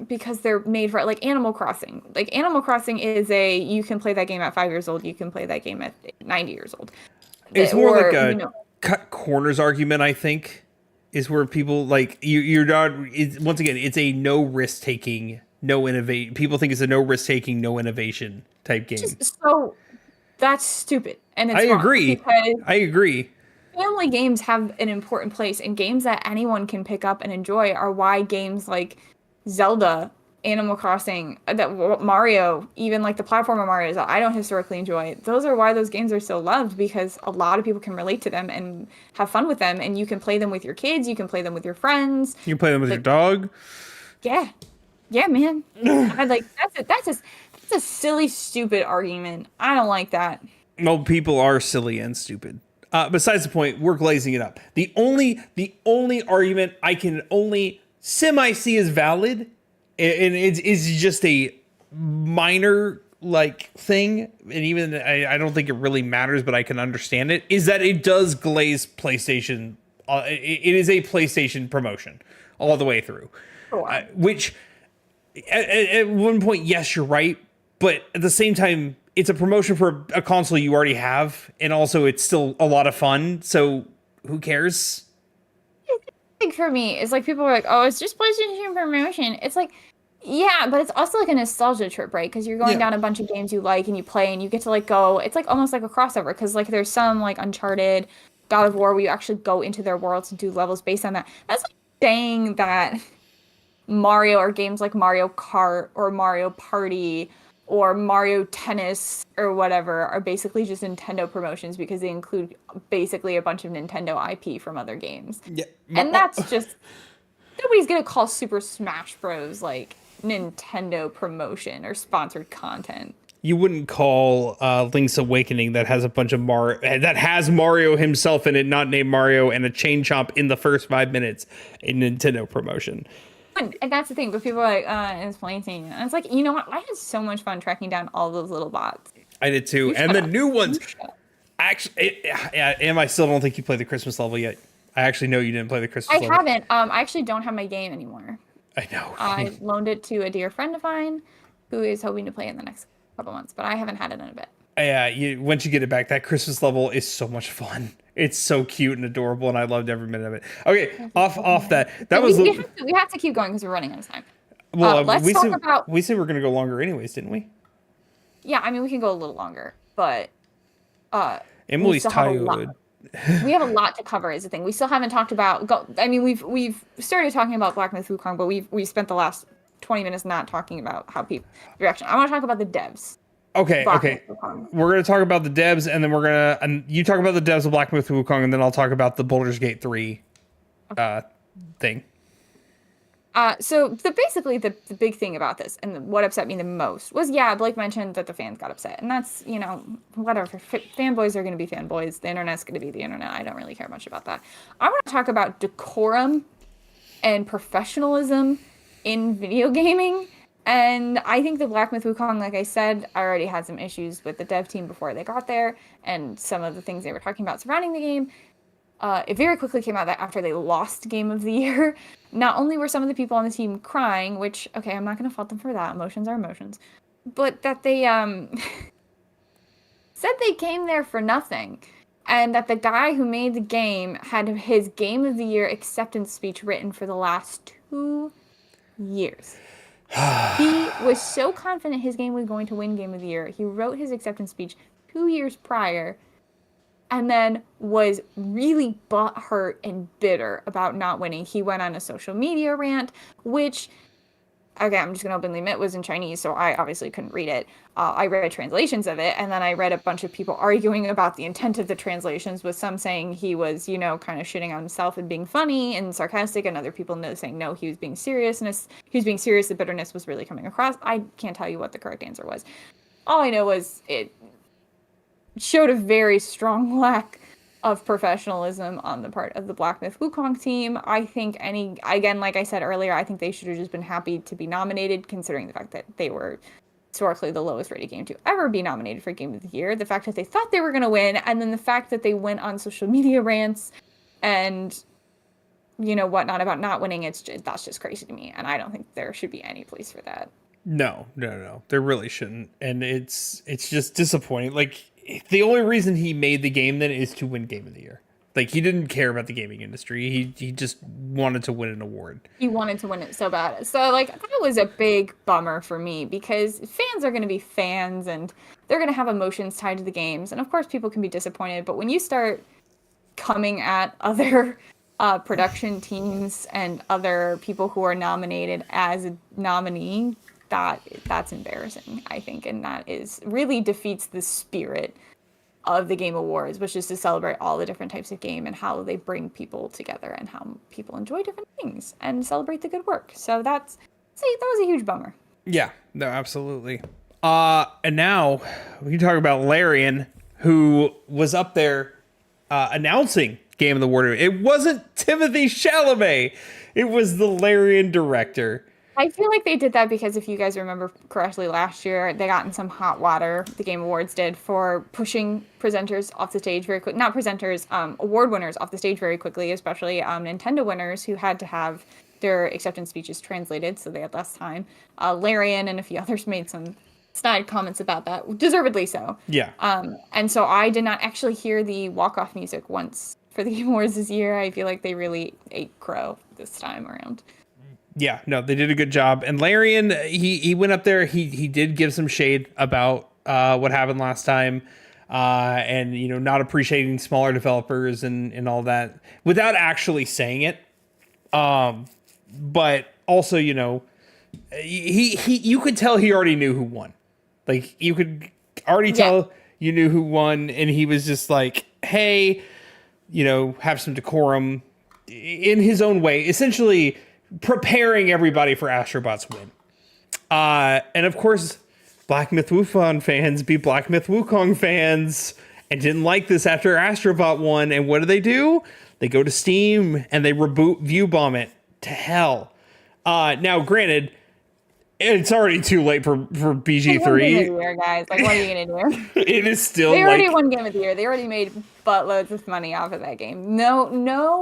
Because they're made for like Animal Crossing. Like Animal Crossing is you can play that game at 5 years old, you can play that game at 90 years old. It's more like a cut corners argument, I think. Is where people like you're not. Once again, it's a no risk taking, no innovate. People think it's a no risk taking, no innovation type game. So that's stupid, and it's I agree. Family games have an important place, and games that anyone can pick up and enjoy are why games like Zelda, Animal Crossing, that Mario, even like the platformer Mario that I don't historically enjoy, those are why those games are so loved because a lot of people can relate to them and have fun with them, and you can play them with your kids, you can play them with your friends. You can play them with your dog. Yeah, man. I like that's a silly, stupid argument. I don't like that. No, people are silly and stupid. Besides the point, we're glazing it up. The only argument I can only semi see as valid. And it's just a minor like thing, and even I don't think it really matters, but I can understand it. Is that it does glaze PlayStation? It is a PlayStation promotion all the way through, which at one point, yes, you're right, but at the same time, it's a promotion for a console you already have, and also it's still a lot of fun. So who cares? For me, it's like people are like, oh, it's just PlayStation promotion. It's like Yeah, but it's also like a nostalgia trip, right? Because you're going Yeah. down a bunch of games you like and you play and you get to like go. It's like almost like a crossover because like there's some like Uncharted, God of War where you actually go into their worlds and do levels based on that. That's like saying that Mario or games like Mario Kart or Mario Party or Mario Tennis or whatever are basically just Nintendo promotions because they include basically a bunch of Nintendo IP from other games. Yeah. And that's just nobody's gonna call Super Smash Bros. Like Nintendo promotion or sponsored content. You wouldn't call Link's Awakening that has a bunch of that has Mario himself in it, not named Mario, and a chain chomp in the first 5 minutes, a Nintendo promotion. And that's the thing, but people are like, it's plain seeing it. And it's like, you know what? I had so much fun tracking down all those little bots. I did too, You and shut the up. new ones. You shut up. Actually, I still don't think you played the Christmas level yet. I actually know you didn't play the Christmas I level. haven't. I actually don't have my game anymore. I know. I loaned it to a dear friend of mine who is hoping to play in the next couple months, but I haven't had it in a bit. Yeah, once you get it back, that Christmas level is so much fun. It's so cute and adorable, and I loved every minute of it. Okay, off that. That was We have to keep going because we're running out of time. well. Let's talk about. We said we're gonna go longer, anyways, didn't we? Yeah, I mean we can go a little longer, but we Emily's still have a lot. tired. We have a lot to cover is the thing. We still haven't talked about I mean we've started talking about Black Myth Wukong, but we spent the last 20 minutes not talking about how people reaction. I want to talk about the devs. Okay, Black okay. Myth Wukong. We're gonna talk about the devs, and then and you talk about the devs of Black Myth Wukong, and then I'll talk about the Baldur's Gate 3 thing. So basically the big thing about this and what upset me the most was, yeah, Blake mentioned that the fans got upset. And that's, you know, whatever. Fanboys are going to be fanboys. The internet's going to be the internet. I don't really care much about that. I want to talk about decorum and professionalism in video gaming. And I think the Black Myth Wukong, like I said, I already had some issues with the dev team before they got there and some of the things they were talking about surrounding the game. It very quickly came out that after they lost Game of the Year, not only were some of the people on the team crying, which, okay, I'm not going to fault them for that. Emotions are emotions. But that they said they came there for nothing. And that the guy who made the game had his Game of the Year acceptance speech written for the last 2 years. He was so confident his game was going to win Game of the Year. He wrote his acceptance speech 2 years prior. And then was really butthurt and bitter about not winning. He went on a social media rant, which, okay, I'm just going to openly admit, was in Chinese, so I obviously couldn't read it. I read translations of it, and then I read a bunch of people arguing about the intent of the translations, with some saying he was, you know, kind of shitting on himself and being funny and sarcastic, and other people saying, no, he was being serious, the bitterness was really coming across. I can't tell you what the correct answer was. All I know was it showed a very strong lack of professionalism on the part of the Black Myth Wukong team. I think again, like I said earlier, I think they should have just been happy to be nominated, considering the fact that they were historically the lowest rated game to ever be nominated for Game of the Year. The fact that they thought they were going to win, and then the fact that they went on social media rants and, you know, whatnot about not winning, that's just crazy to me. And I don't think there should be any place for that. No. There really shouldn't. And it's just disappointing. Like, the only reason he made the game then is to win Game of the Year. Like, he didn't care about the gaming industry. He just wanted to win an award. He wanted to win it so bad. So, like, that was a big bummer for me because fans are going to be fans and they're going to have emotions tied to the games. And of course, people can be disappointed. But when you start coming at other production teams and other people who are nominated as a nominee, that's embarrassing, I think, and that really defeats the spirit of the Game Awards, which is to celebrate all the different types of game and how they bring people together and how people enjoy different things and celebrate the good work. So that was a huge bummer. Yeah, no, absolutely. And now we can talk about Larian, who was up there announcing Game of the Year. It wasn't Timothée Chalamet. It was the Larian director. I feel like they did that because if you guys remember correctly, last year they got in some hot water, the Game Awards did, for pushing presenters off the stage very quick. Not presenters, award winners off the stage very quickly, especially Nintendo winners who had to have their acceptance speeches translated, so they had less time. Larian and a few others made some snide comments about that, deservedly so. Yeah. And so I did not actually hear the walk-off music once for the Game Awards this year. I feel like they really ate crow this time around. Yeah, no, they did a good job. And Larian, he went up there. He did give some shade about what happened last time, and not appreciating smaller developers and all that without actually saying it. But also, he you could tell he already knew who won. Like you could already tell you knew who won, and he was just like, hey, have some decorum in his own way, essentially preparing everybody for Astrobot's win. And of course, Black Myth Wukong fans be Black Myth Wukong fans and didn't like this after Astrobot won. And what do? They go to Steam and they view bomb it to hell. Now, granted, it's already too late for BG3. Game of the year, guys. Like, what are you gonna do? It is still. They already won Game of the Year. They already made buttloads of money off of that game. No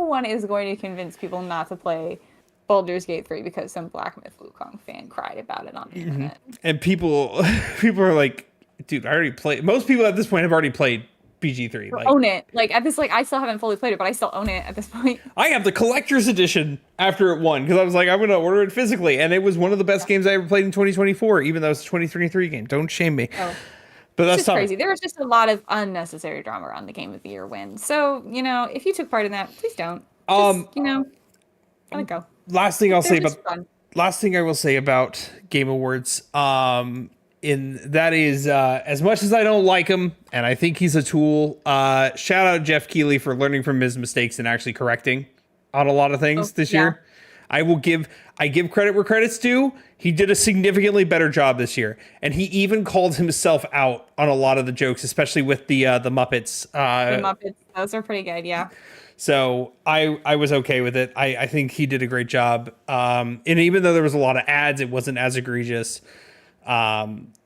one is going to convince people not to play Baldur's Gate 3 because some Black Myth Wukong fan cried about it on the internet. And people are like, dude, I already played. Most people at this point have already played BG3. Like, own it. Like at this, I still haven't fully played it, but I still own it at this point. I have the collector's edition after it won because I was like, I'm gonna order it physically, and it was one of the best games I ever played in 2024, even though it's a 2023 game. Don't shame me. Oh. But that's just crazy. There was just a lot of unnecessary drama around the Game of the Year win. So if you took part in that, please don't. Just, let it go. Last thing I will say about Game Awards, that is as much as I don't like him and I think he's a tool. Shout out Jeff Keighley for learning from his mistakes and actually correcting on a lot of things this year. I give credit where credit's due. He did a significantly better job this year, and he even called himself out on a lot of the jokes, especially with the Muppets. The Muppets, those are pretty good, yeah. So I was okay with it. I think he did a great job. And even though there was a lot of ads, it wasn't as egregious.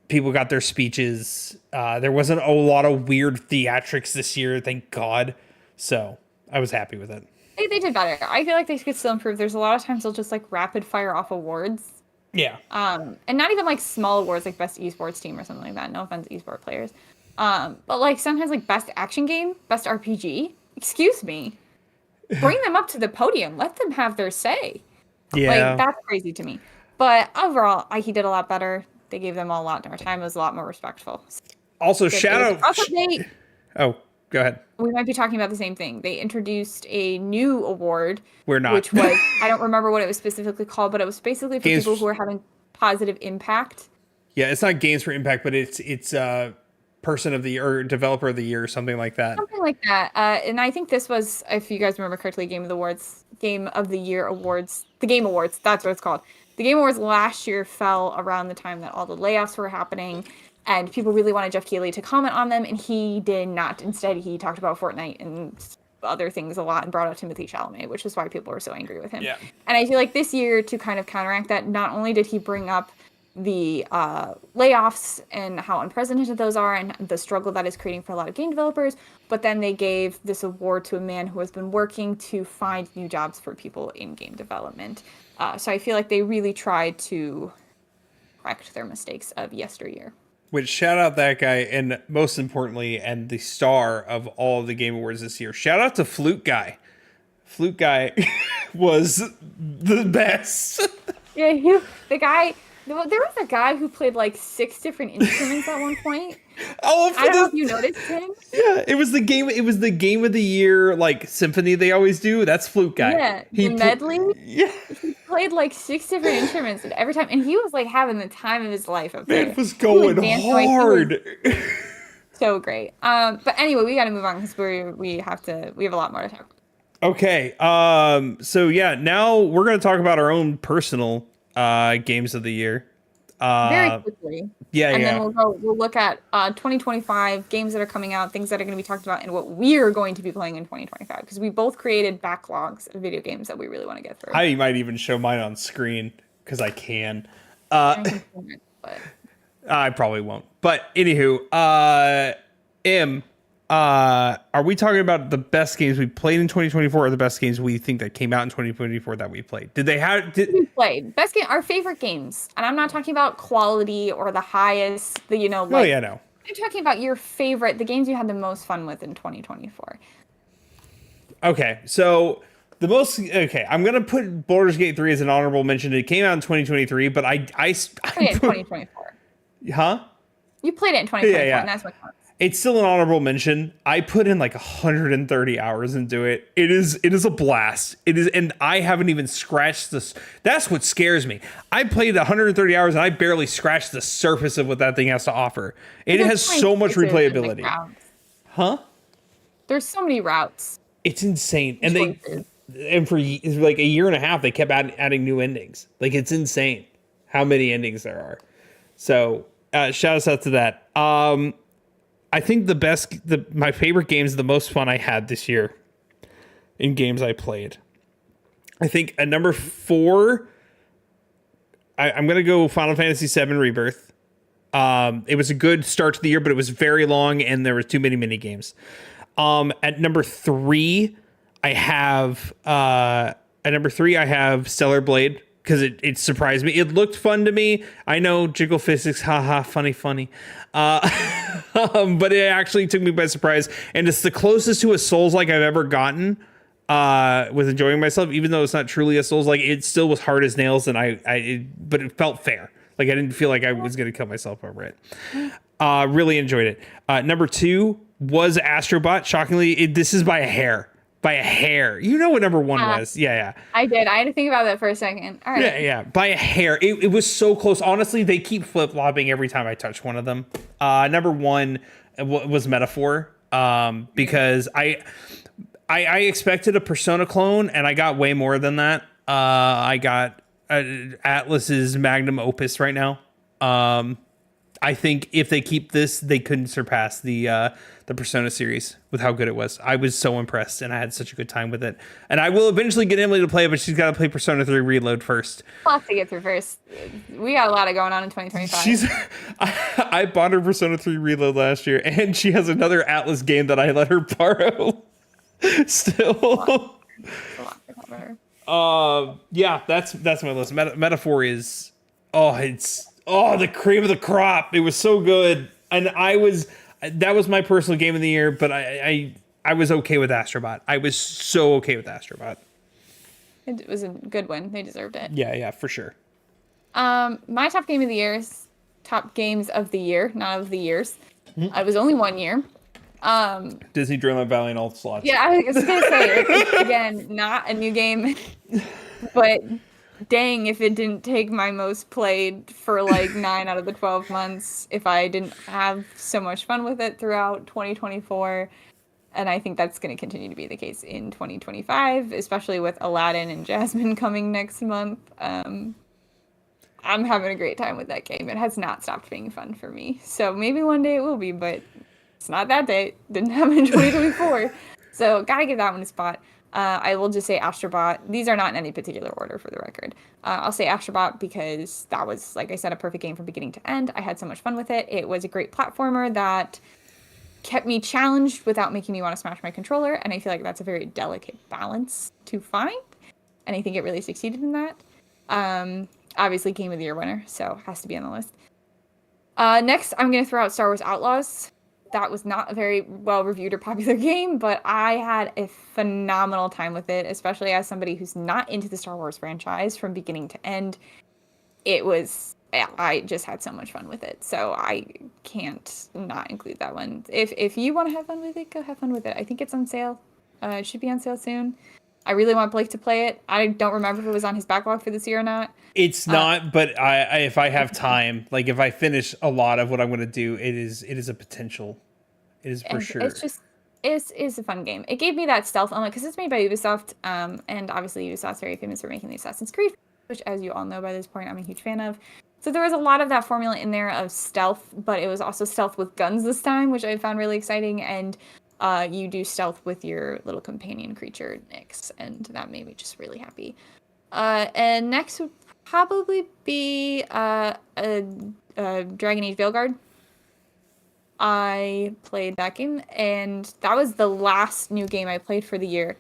People got their speeches. There wasn't a lot of weird theatrics this year, thank God. So I was happy with it. They did better. I feel like they could still improve. There's a lot of times they'll just like rapid fire off awards. Yeah. And not even like small awards like best esports team or something like that. No offense to esport players. But like sometimes like best action game, best RPG. Excuse me. Bring them up to the podium. Let them have their say. Yeah. Like that's crazy to me. But overall, he did a lot better. They gave them all a lot more time. It was a lot more respectful. Also, shout out. Oh, go ahead. We might be talking about the same thing. They introduced a new award. We're not. Which was, I don't remember what it was specifically called, but it was basically for people who are having positive impact. Yeah, it's not Games for Impact, but it's Person of the Year or Developer of the Year or something like that. Something like that. And I think this was, if you guys remember correctly, Game of the Year awards. The Game Awards, that's what it's called. The Game Awards last year fell around the time that all the layoffs were happening, and people really wanted Jeff Keighley to comment on them, and he did not. Instead, he talked about Fortnite and other things a lot and brought up Timothée Chalamet, which is why people were so angry with him. Yeah. And I feel like this year, to kind of counteract that, not only did he bring up the layoffs and how unprecedented those are and the struggle that is creating for a lot of game developers, but then they gave this award to a man who has been working to find new jobs for people in game development. So I feel like they really tried to correct their mistakes of yesteryear. Which, shout out that guy, and most importantly, and the star of all of the Game Awards this year, shout out to Flute Guy. Flute Guy was the best. Yeah, there was a guy who played like 6 different instruments at one point. Oh, I don't know if you noticed him. Yeah, it was the Game of the Year like symphony they always do. That's Flute Guy. Yeah, the medley. Yeah, he played like 6 different instruments, and every time, and he was like having the time of his life up there. It was going hard. So great. But anyway, we got to move on because we have a lot more to talk about. Okay. So yeah, now we're gonna talk about our own personal games of the year. Very quickly. Yeah, and yeah. then we'll look at 2025 games that are coming out, things that are going to be talked about, and what we're going to be playing in 2025, because we both created backlogs of video games that we really want to get through. I might even show mine on screen because I can. I probably won't. But anywho, are we talking about the best games we played in 2024 or the best games we think that came out in 2024 that we played? We played best game, our favorite games, and I'm not talking about quality or the highest. Oh yeah, no. I'm talking about your favorite, the games you had the most fun with in 2024. Okay, so The most okay. I'm gonna put Baldur's Gate 3 as an honorable mention. It came out in 2023, but I Played it in 2024. huh? You played it in 2024, Yeah. and that's what counts. It's still an honorable mention. I put in like 130 hours into it. It is a blast. It is, and I haven't even scratched this. That's what scares me. I played 130 hours and I barely scratched the surface of what that thing has to offer. It has so much replayability. Huh? There's so many routes. It's insane, and for like a year and a half they kept adding new endings. Like it's insane how many endings there are. So shout out to that. I think my favorite games, the most fun I had this year in games I played. I think at number 4, I'm going to go Final Fantasy VII Rebirth. It was a good start to the year, but it was very long and there was too many mini games. At number 3, I have Stellar Blade. Because it surprised me. It looked fun to me. I know jiggle physics, haha, funny. But it actually took me by surprise. And it's the closest to a Souls-like I've ever gotten with enjoying myself. Even though it's not truly a Souls-like, it still was hard as nails. And but it felt fair. Like I didn't feel like I was going to kill myself over it. Really enjoyed it. Number 2 was Astrobot. Shockingly, this is by a hair. By a hair. You know what number 1 was. Yeah. I did. I had to think about that for a second. All right. Yeah. By a hair. It was so close. Honestly, they keep flip-flopping every time I touch one of them. Number 1 was Metaphor. Because I expected a Persona clone, and I got way more than that. I got Atlas's magnum opus right now. I think if they keep this, they couldn't surpass the Persona series with how good it was. I was so impressed, and I had such a good time with it. And I will eventually get Emily to play, but she's got to play Persona 3 Reload first. We'll have to get through first. We got a lot of going on in 2025. I bought her Persona 3 Reload last year, and she has another Atlas game that I let her borrow. Still. Yeah, that's my list. Metaphor is the cream of the crop. It was so good, and that was my personal game of the year. But I was okay with Astrobot. I was so okay with Astrobot. It was a good one. They deserved it. Yeah, for sure. My top games of the year, not of the years. It was only 1 year. Disney Dreamlight Valley and all the slots. Yeah, I was gonna say again, not a new game, but dang, if it didn't take my most played for like 9 out of the 12 months, if I didn't have so much fun with it throughout 2024. And I think that's going to continue to be the case in 2025, especially with Aladdin and Jasmine coming next month. I'm having a great time with that game. It has not stopped being fun for me. So maybe one day it will be, but it's not that day. Didn't happen in 2024. So gotta give that one a spot. I will just say Astrobot. These are not in any particular order for the record. I'll say Astrobot because that was, like I said, a perfect game from beginning to end. I had so much fun with it. It was a great platformer that kept me challenged without making me want to smash my controller. And I feel like that's a very delicate balance to find. And I think it really succeeded in that. Obviously, Game of the Year winner, so has to be on the list. Next, I'm going to throw out Star Wars Outlaws. That was not a very well-reviewed or popular game, but I had a phenomenal time with it, especially as somebody who's not into the Star Wars franchise from beginning to end. I just had so much fun with it, so I can't not include that one. If you want to have fun with it, go have fun with it. I think it's on sale. It should be on sale soon. I really want Blake to play it. I don't remember if it was on his backlog for this year or not. It's not, but if I have time, like if I finish a lot of what I'm going to do, it is a potential. It is for sure. It's a fun game. It gave me that stealth element because it's made by Ubisoft, and obviously Ubisoft's very famous for making the Assassin's Creed, which, as you all know by this point, I'm a huge fan of. So there was a lot of that formula in there of stealth, but it was also stealth with guns this time, which I found really exciting. And you do stealth with your little companion creature, Nyx, and that made me just really happy. And next would probably be Dragon Age Veilguard. I played that game, and that was the last new game I played for the year.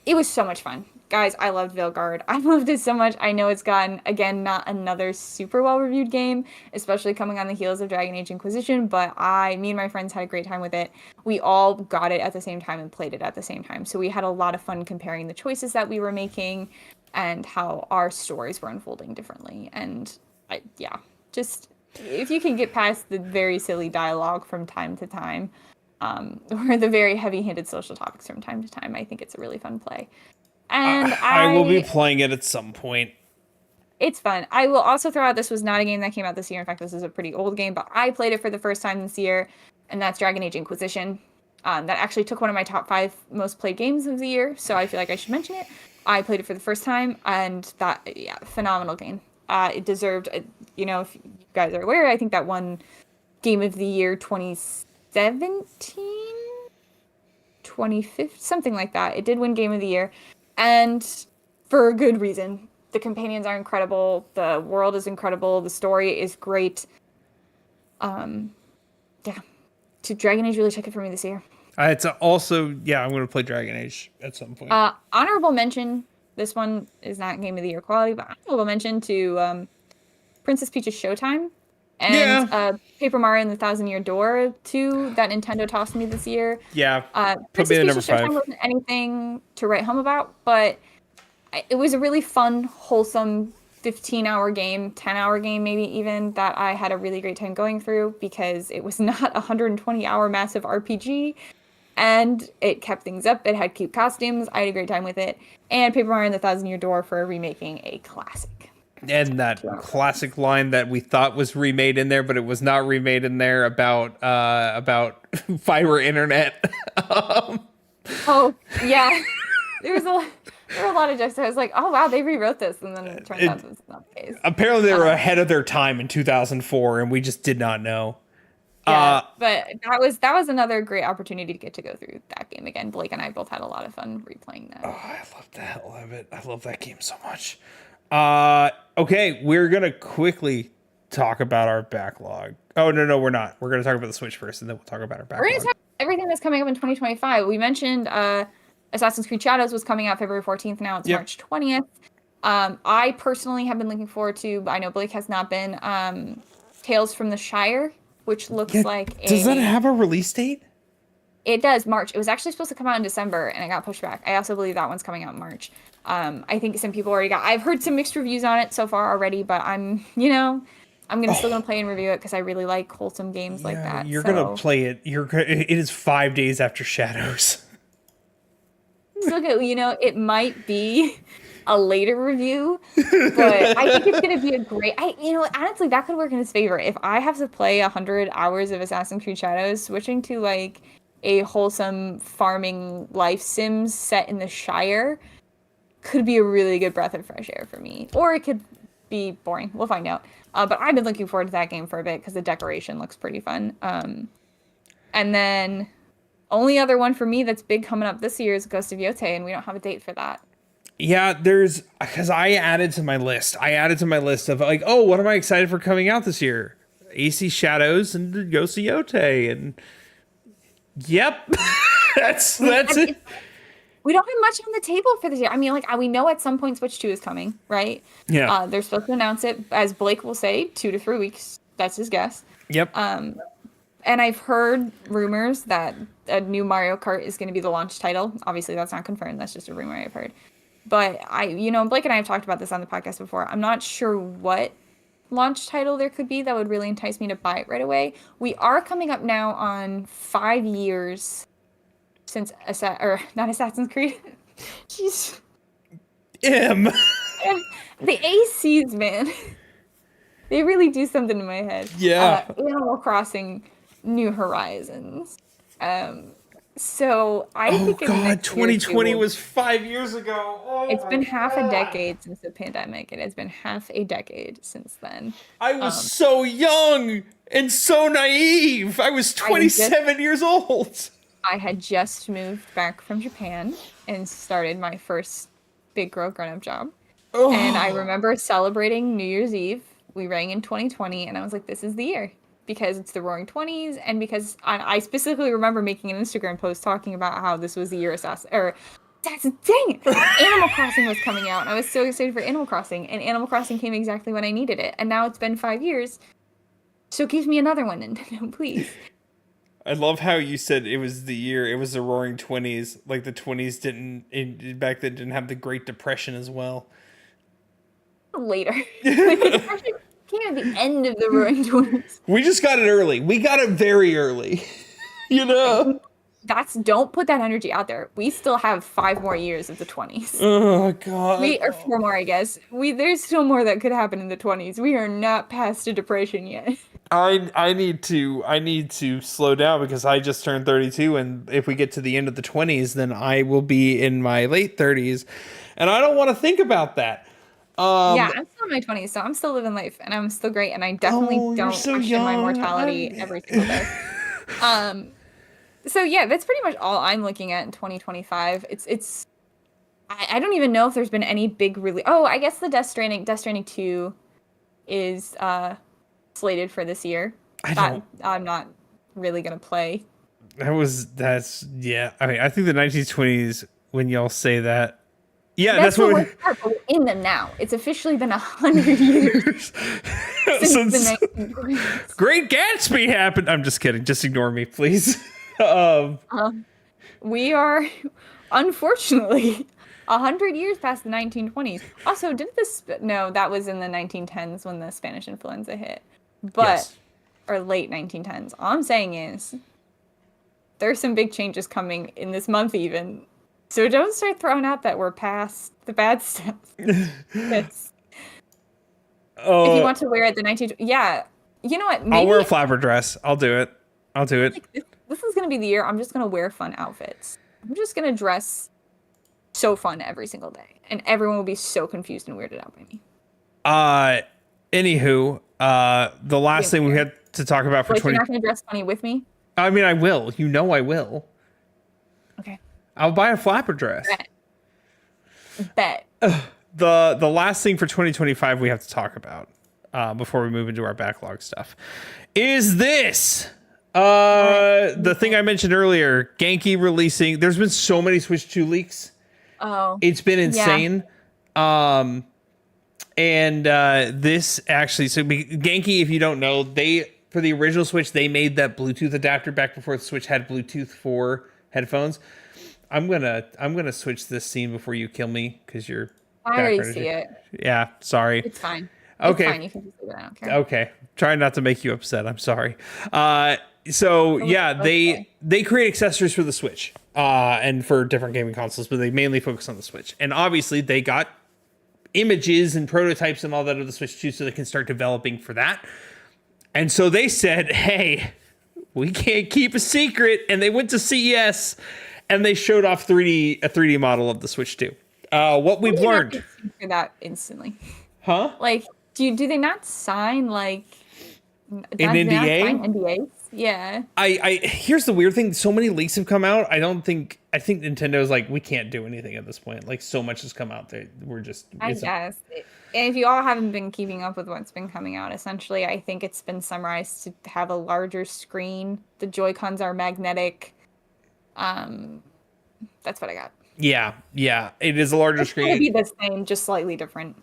It was so much fun. Guys, I loved Veilguard. I loved it so much. I know it's gotten, again, not another super well-reviewed game, especially coming on the heels of Dragon Age Inquisition, but me and my friends had a great time with it. We all got it at the same time and played it at the same time. So we had a lot of fun comparing the choices that we were making and how our stories were unfolding differently. And just if you can get past the very silly dialogue from time to time, or the very heavy-handed social topics from time to time, I think it's a really fun play. And I will be playing it at some point. It's fun. I will also throw out, this was not a game that came out this year. In fact, this is a pretty old game, but I played it for the first time this year, and that's Dragon Age Inquisition. That actually took one of my top 5 most played games of the year, so I feel like I should mention it. I played it for the first time, and phenomenal game. It deserved, if you guys are aware, I think that won Game of the Year 2017, 2015, something like that. It did win Game of the Year, and for a good reason. The companions are incredible. The world is incredible. The story is great. To Dragon Age really took it for me this year. It's also, I'm going to play Dragon Age at some point. Honorable mention. This one is not Game of the Year quality, but honorable mention to Princess Peach's Showtime and Paper Mario and the Thousand Year Door 2 that Nintendo tossed me this year. Yeah, Princess Peach's Peach's Showtime wasn't anything to write home about, but it was a really fun, wholesome 15-hour game, 10-hour game maybe even, that I had a really great time going through because it was not a 120-hour massive RPG, and it kept things up. It had cute costumes. I had a great time with it. And Paper Mario and the Thousand Year Door for remaking a classic. And that classic line that we thought was remade in there, but it was not remade in there about fiber internet. Oh, yeah. There were a lot of jokes. I was like, oh, wow, they rewrote this. And then it turns out that's not the case. Apparently they were ahead of their time in 2004, and we just did not know. Yeah, but that was another great opportunity to get to go through that game again. Blake and I both had a lot of fun replaying that. Oh, I love the hell of it. I love that game so much. Okay, we're going to quickly talk about our backlog. Oh, no, we're not. We're going to talk about the Switch first, and then we'll talk about our backlog. We're going to talk about everything that's coming up in 2025. We mentioned Assassin's Creed Shadows was coming out February 14th. Now it's March 20th. I personally have been looking forward to, I know Blake has not been, Tales from the Shire, which looks like Does that have a release date? It does, March. It was actually supposed to come out in December, and it got pushed back. I also believe that one's coming out in March. I think some people already I've heard some mixed reviews on it so far already, but I'm still gonna play and review it because I really like wholesome games like that. You're gonna play it. It is 5 days after Shadows. So good. It might be a later review, but I think it's gonna be a great. Honestly, that could work in his favor. If I have to play 100 hours of Assassin's Creed Shadows, switching to like a wholesome farming life sims set in the Shire could be a really good breath of fresh air for me, or it could be boring. We'll find out. But I've been looking forward to that game for a bit because the decoration looks pretty fun. And then only other one for me that's big coming up this year is Ghost of Yotei, and we don't have a date for that. Yeah, because I added to my list of like, oh, what am I excited for coming out this year? AC Shadows and Ghost of Yotei, and yep, that's it. We don't have much on the table for this year. I mean, we know at some point Switch 2 is coming, right? Yeah. They're supposed to announce it, as Blake will say, 2 to 3 weeks. That's his guess. Yep. And I've heard rumors that a new Mario Kart is going to be the launch title. Obviously, that's not confirmed. That's just a rumor I've heard. But Blake and I have talked about this on the podcast before. I'm not sure what launch title there could be that would really entice me to buy it right away. We are coming up now on 5 years since not Assassin's Creed. Jeez. The ACs, man. They really do something to my head. Yeah. Animal Crossing New Horizons. So I think oh god, 2020 was 5 years ago. Oh, it's been half a decade since the pandemic. It has been half a decade since then. I was so young and so naive. I was 27 years old. I had just moved back from Japan and started my first big grown-up job. Oh. And I remember celebrating New Year's Eve. We rang in 2020, and I was like, this is the year. Because it's the Roaring 20s, and because I specifically remember making an Instagram post talking about how this was the year That's the thing. Animal Crossing was coming out, and I was so excited for Animal Crossing, and Animal Crossing came exactly when I needed it, and now it's been 5 years. So give me another one, Nintendo, please. I love how you said it was the roaring 20s. Like the 20s back then didn't have the Great Depression as well. Later. Like, the Depression came at the end of the Roaring 20s. We just got it early. We got it very early. You know? Don't put that energy out there. We still have 5 more years of the 20s. Oh god. Or 4 more, I guess. There's still more that could happen in the 20s. We are not past a depression yet. I need to slow down because I just turned 32, and if we get to the end of the 20s, then I will be in my late 30s, and I don't want to think about that. Yeah, I'm still in my 20s, so I'm still living life, and I'm still great, and I definitely don't question my mortality every single day. So yeah, that's pretty much all I'm looking at in 2025. I don't even know if there's been any big release. Oh, I guess the Death Stranding 2 is slated for this year. I'm not really gonna play. That's yeah. I mean, I think the 1920s, when y'all say that, yeah, that's what we're in them now. It's officially been 100 years since the 1920s. Great Gatsby happened. I'm just kidding. Just ignore me, please. We are, unfortunately, 100 years past the 1920s. Also, no, that was in the 1910s when the Spanish influenza hit. But, yes. Or late 1910s. All I'm saying is, there's some big changes coming in this month even. So don't start throwing out that we're past the bad stuff. Yes. If you want to wear it the 19... Yeah. You know what? Maybe, I'll wear a flapper dress. I'll do it. Like, this is going to be the year I'm just going to wear fun outfits. I'm just going to dress so fun every single day. And everyone will be so confused and weirded out by me. Anywho, the last thing we had to talk about for 20... You're not going to dress funny with me? I mean, I will. You know I will. Okay. I'll buy a flapper dress. Bet. The last thing for 2025 we have to talk about before we move into our backlog stuff is this. The thing I mentioned earlier, Genki releasing. There's been so many Switch 2 leaks. Oh. It's been insane. Yeah. This actually, so Genki, if you don't know, for the original Switch, they made that Bluetooth adapter back before the Switch had Bluetooth for headphones. I'm gonna switch this scene before you kill me because you're. I already see it. Yeah, sorry. It's fine. Okay. It's fine. You can just leave it. I don't care. Okay. Trying not to make you upset. I'm sorry. So yeah, they create accessories for the Switch and for different gaming consoles, but they mainly focus on the Switch. And obviously they got images and prototypes and all that of the Switch 2 so they can start developing for that. And so they said, hey, we can't keep a secret. And they went to CES and they showed off a 3D model of the Switch 2. What we've learned. For that instantly. Huh? Like, do they not sign like an NDA? NDAs? Yeah. I here's the weird thing. So many leaks have come out. I think Nintendo's like, we can't do anything at this point. Like, so much has come out that we're just. I guess. And if you all haven't been keeping up with what's been coming out, essentially, I think it's been summarized to have a larger screen. The Joy-Cons are magnetic. That's what I got. Yeah. It is a larger screen. It'll be the same, just slightly different.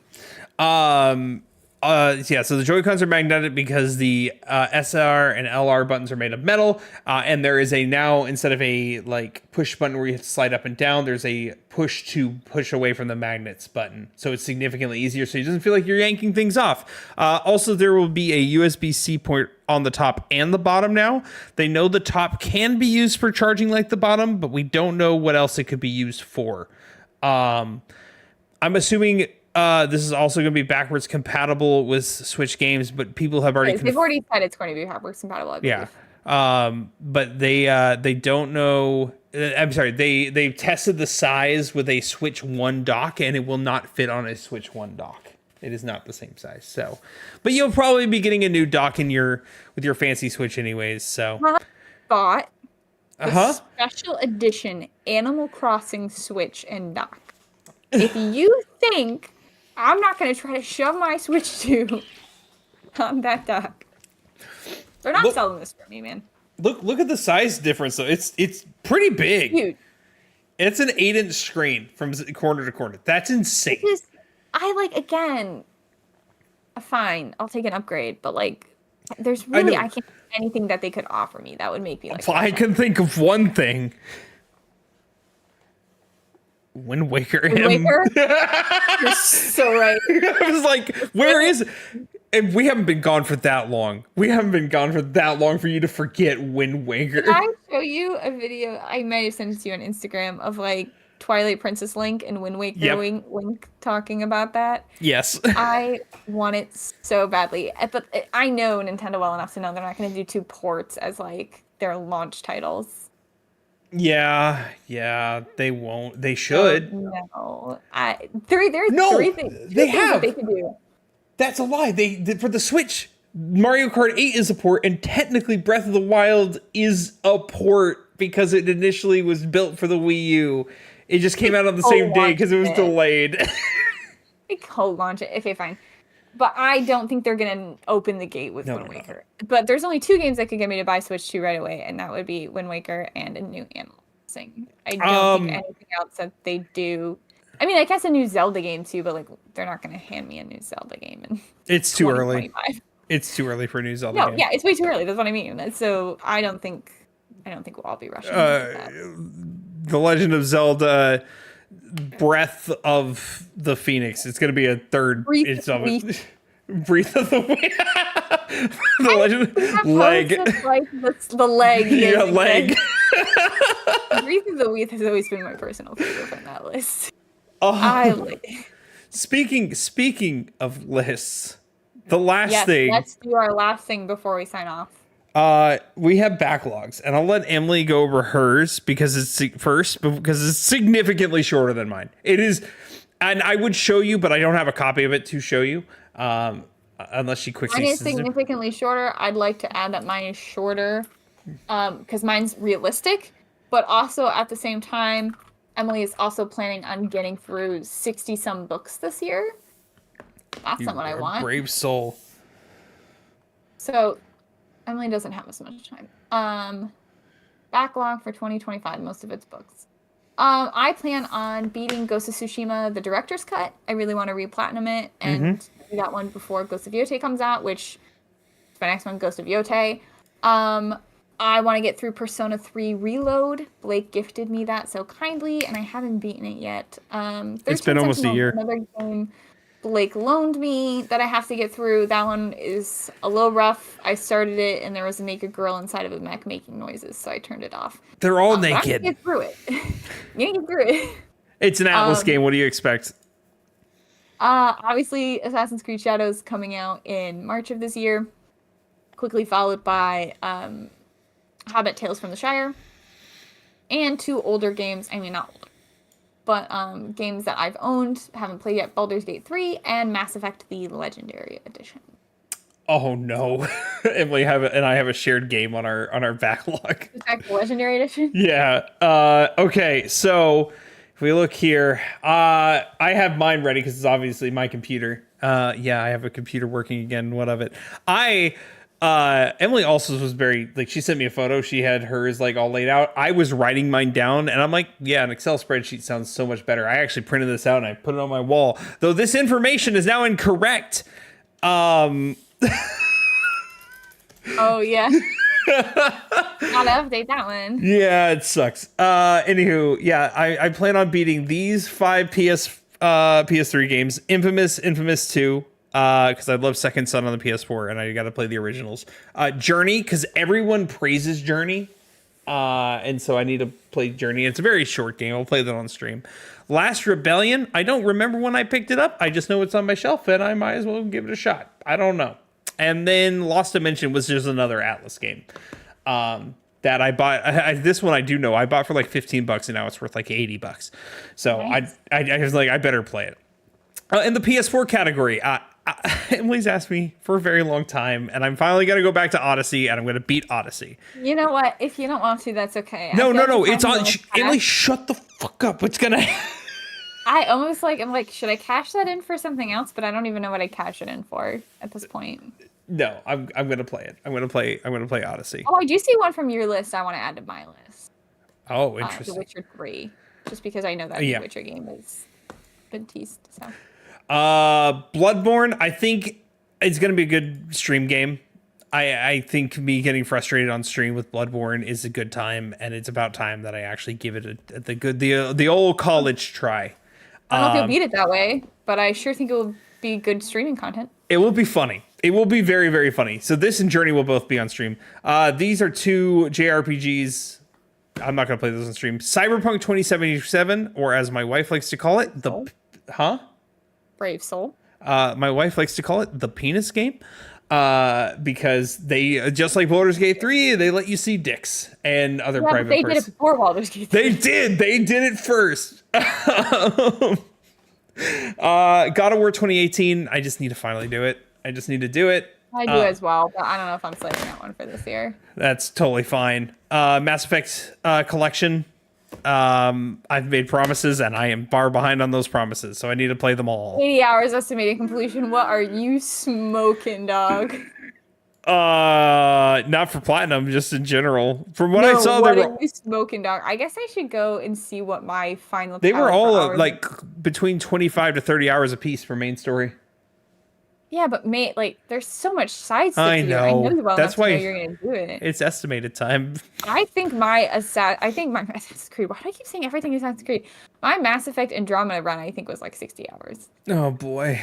So the Joy-Cons are magnetic because the SR and LR buttons are made of metal, and there is now, instead of a like push button where you have to slide up and down, there's a push away from the magnets button, so it's significantly easier, so it doesn't feel like you're yanking things off. Also, there will be a USB-C port on the top and the bottom now. They know the top can be used for charging like the bottom, but we don't know what else it could be used for. I'm assuming this is also going to be backwards compatible with Switch games, but people have already... They've already said it's going to be backwards compatible, I believe. Yeah. But they don't know... I'm sorry, they've tested the size with a Switch 1 dock, and it will not fit on a Switch 1 dock. It is not the same size. So, but you'll probably be getting a new dock with your fancy Switch anyways, so... I bought the special edition Animal Crossing Switch and dock. If you think I'm not going to try to shove my Switch 2 on that dock, they're not selling this for me, man. Look at the size difference though. It's pretty big. Huge. It's an 8-inch screen from corner to corner. That's insane. Again, fine, I'll take an upgrade, but like, there's really, I can't think of anything that they could offer me that would make me like. I can think of one thing. Wind Waker. Wind Waker? You're so right. I was like, where is it? And we haven't been gone for that long. We haven't been gone for that long for you to forget Wind Waker. Can I show you a video? I might have sent it to you on Instagram of like Twilight Princess Link and Wind Waker Link talking about that. Yes. I want it so badly. But I know Nintendo well enough to know they're not going to do 2 ports as like their launch titles. Yeah, they won't. They should. No. There's 3 things. They have. That they can do. That's a lie. They for the Switch, Mario Kart 8 is a port, and technically Breath of the Wild is a port because it initially was built for the Wii U. It just came out on the same day because it was delayed. They co-launch it. Okay, fine. But I don't think they're going to open the gate with Wind Waker. No. But there's only 2 games that could get me to buy Switch 2 right away, and that would be Wind Waker and a new Animal Crossing. I don't think anything else that they do. I mean, I guess a new Zelda game too, but like they're not going to hand me a new Zelda game. It's too early. It's too early for a new Zelda game. Yeah, it's way too early. That's what I mean. So I don't think we'll all be rushing. That. The Legend of Zelda Breath of the Phoenix. It's going to be a third. Breath of the Wind. The Legend leg. Like the leg. Yeah, leg. Breath of the Wind has always been my personal favorite on that list. Oh, I like it. Speaking of lists, the last thing. Let's do our last thing before we sign off. We have backlogs, and I'll let Emily go over hers because it's significantly shorter than mine. It is, and I would show you, but I don't have a copy of it to show you. Unless she quickly. Mine is significantly shorter. I'd like to add that mine is shorter, because mine's realistic, but also at the same time, Emily is also planning on getting through 60-some books this year. That's not what I want. Brave soul. So, Emily doesn't have as much time. Backlog for 2025, most of its books. I plan on beating Ghost of Tsushima, the director's cut. I really want to re-platinum it and do that one before Ghost of Yotei comes out, which is my next one, Ghost of Yotei. I want to get through Persona 3 Reload. Blake gifted me that so kindly, and I haven't beaten it yet. It's been almost a year. Another game Blake loaned me that I have to get through. That one is a little rough. I started it, and there was a naked girl inside of a mech making noises, so I turned it off. They're all naked. I'm gonna get through it. I'm gonna get through it. It's an Atlas game. What do you expect? Obviously, Assassin's Creed Shadows coming out in March of this year, quickly followed by Hobbit Tales from the Shire, and 2 older games. I mean, not older, but games that I've owned, haven't played yet: Baldur's Gate 3 and Mass Effect: The Legendary Edition. Oh no, Emily and I have a shared game on our backlog. Mass Effect: Legendary Edition. Yeah. Okay. So if we look here, I have mine ready because it's obviously my computer. Yeah, I have a computer working again. What of it? Emily also was very, like, she sent me a photo. She had hers like all laid out. I was writing mine down and I'm like, yeah, an Excel spreadsheet sounds so much better. I actually printed this out and I put it on my wall, though this information is now incorrect. Oh yeah. Gotta update that one. Yeah, it sucks. Anywho, yeah, I plan on beating these 5 PS3 games. Infamous 2. Because I love Second Son on the PS4 and I got to play the originals. Journey, because everyone praises Journey. And so I need to play Journey. It's a very short game. I'll play that on stream. Last Rebellion, I don't remember when I picked it up. I just know it's on my shelf and I might as well give it a shot. I don't know. And then Lost Dimension was just another Atlas game that I bought. This one I do know. I bought for like $15 and now it's worth like $80. So nice. I was like, I better play it. In the PS4 category, Emily's asked me for a very long time, and I'm finally going to go back to Odyssey, and I'm going to beat Odyssey. You know what? If you don't want to, that's okay. No. It's on. Emily, shut the fuck up. What's going to I almost I'm like, should I cash that in for something else? But I don't even know what I'd cash it in for at this point. No, I'm going to play it. I'm going to play Odyssey. Oh, I do see one from your list I want to add to my list. Oh, interesting. The Witcher 3. just because I know that the Witcher game has been teased. So, Bloodborne, I think it's going to be a good stream game. I think me getting frustrated on stream with Bloodborne is a good time, and it's about time that I actually give it the old college try. I don't know if you'll beat it that way, but I sure think it will be good streaming content. It will be funny. It will be very, very funny. So this and Journey will both be on stream. These are two JRPGs. I'm not going to play those on stream. Cyberpunk 2077, or as my wife likes to call it, Brave Soul. My wife likes to call it the penis game. Because they, just like Baldur's Gate 3, they let you see dicks and other private they did it before Baldur's Gate 3. They did it first. God of War 2018, I just need to finally do it. I just need to do it. I do as well, but I don't know if I'm slating that one for this year. That's totally fine. Mass Effect collection. I've made promises and I am far behind on those promises, so I need to play them all. 80 hours estimated completion. What are you smoking, dog? Not for platinum, just in general. From what I saw, what are you smoking, dog? I guess I should go and see what my final. They were all like between 25 to 30 hours a piece for main story. Yeah, but mate, like, there's so much side stuff. I know. You well That's why you're gonna do it. It's estimated time. I think my Assassin's Creed. Why do I keep saying everything is Assassin's Creed? My Mass Effect Andromeda run, I think, was like 60 hours. Oh boy.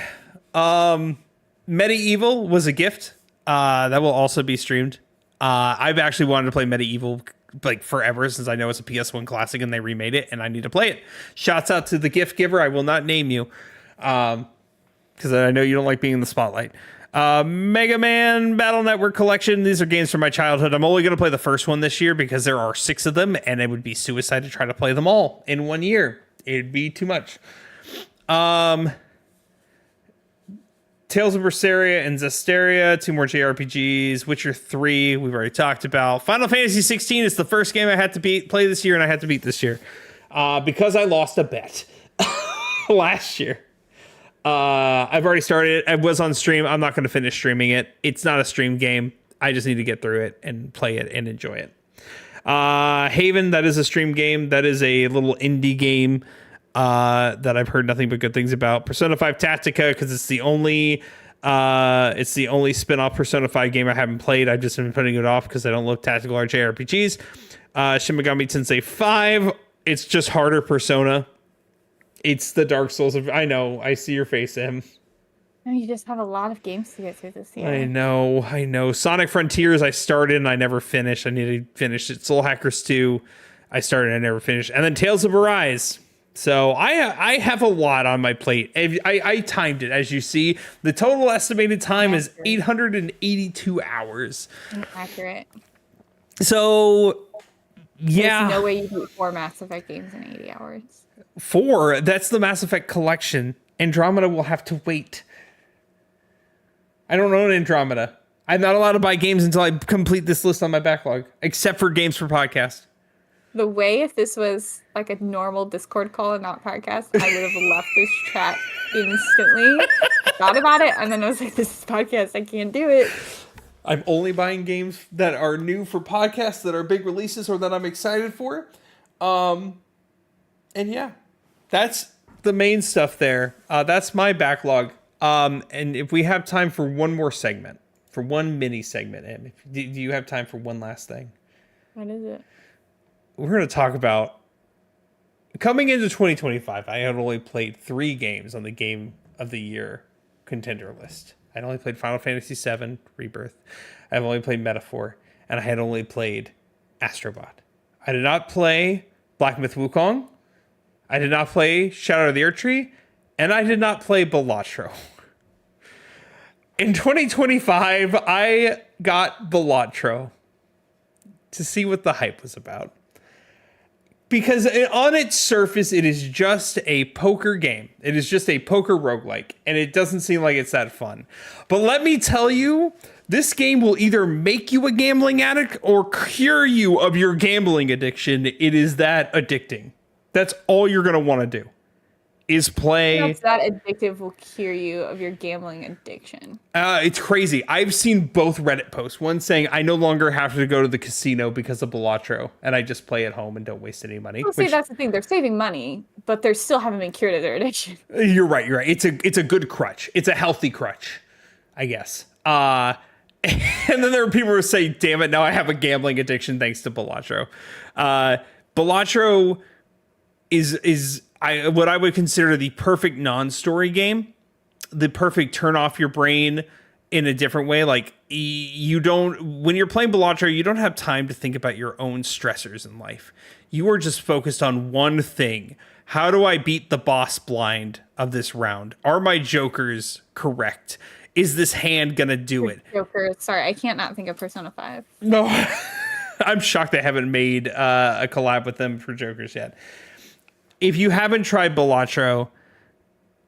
Medieval was a gift. That will also be streamed. I've actually wanted to play Medieval like forever, since I know it's a PS1 classic and they remade it, and I need to play it. Shouts out to the gift giver. I will not name you. Because I know you don't like being in the spotlight. Mega Man Battle Network Collection. These are games from my childhood. I'm only going to play the first one this year because there are 6 of them, and it would be suicide to try to play them all in 1 year. It'd be too much. Tales of Berseria and Zestiria, 2 more JRPGs. Witcher 3, we've already talked about. Final Fantasy 16 is the first game I had to play this year, and I had to beat this year. Because I lost a bet last year. I've already started it. I was on stream. I'm not going to finish streaming it. It's not a stream game. I just need to get through it and play it and enjoy it. Haven, that is a stream game. That is a little indie game that I've heard nothing but good things about. Persona 5 Tactica, because it's the only spin-off Persona 5 game I haven't played. I've just been putting it off because I don't love tactical RJRPGs. Shin Megami Tensei 5. It's just harder Persona. It's the Dark Souls of... I know. I see your face, Em. No, you just have a lot of games to get through this year. I know. Sonic Frontiers, I started and I never finished. I need to finish it. Soul Hackers 2, I started and I never finished. And then Tales of Arise. So I have a lot on my plate. I timed it, as you see. The total estimated time is 882 hours. Accurate. So, yeah. There's no way you do 4 Mass Effect games in 80 hours. 4? That's the Mass Effect collection. Andromeda will have to wait. I don't own Andromeda. I'm not allowed to buy games until I complete this list on my backlog, except for games for podcast. The way, if this was like a normal Discord call and not podcast, I would have left this chat instantly. Thought about it, and then I was like, this is podcast. I can't do it. I'm only buying games that are new for podcasts, that are big releases, or that I'm excited for. And yeah, that's the main stuff there. That's my backlog. And if we have time for one more segment, for one mini segment, do you have time for one last thing? What is it? We're going to talk about coming into 2025. I had only played 3 games on the Game of the Year contender list. I'd only played Final Fantasy VII Rebirth. I've only played Metaphor, and I had only played Astrobot. I did not play Black Myth Wukong. I did not play Shadow of the Erdtree, and I did not play Balatro. In 2025, I got Balatro to see what the hype was about. Because on its surface, it is just a poker game. It is just a poker roguelike, and it doesn't seem like it's that fun. But let me tell you, this game will either make you a gambling addict or cure you of your gambling addiction. It is that addicting. That's all you're going to want to do. is play. That's that addictive will cure you of your gambling addiction. It's crazy. I've seen both Reddit posts. One saying I no longer have to go to the casino because of Balatro, and I just play at home and don't waste any money. Well, see, that's the thing. They're saving money, but they still haven't been cured of their addiction. You're right. It's a good crutch. It's a healthy crutch, I guess. And then there are people who say, "Damn it, now I have a gambling addiction thanks to Balatro." Balatro is what I would consider the perfect non-story game, the perfect turn off your brain in a different way. Like when you're playing Balatro, you don't have time to think about your own stressors in life. You are just focused on one thing. How do I beat the boss blind of this round? Are my jokers correct? Is this hand going to do it? Joker, sorry, I can't not think of Persona 5. No, I'm shocked they haven't made a collab with them for jokers yet. If you haven't tried Balatro,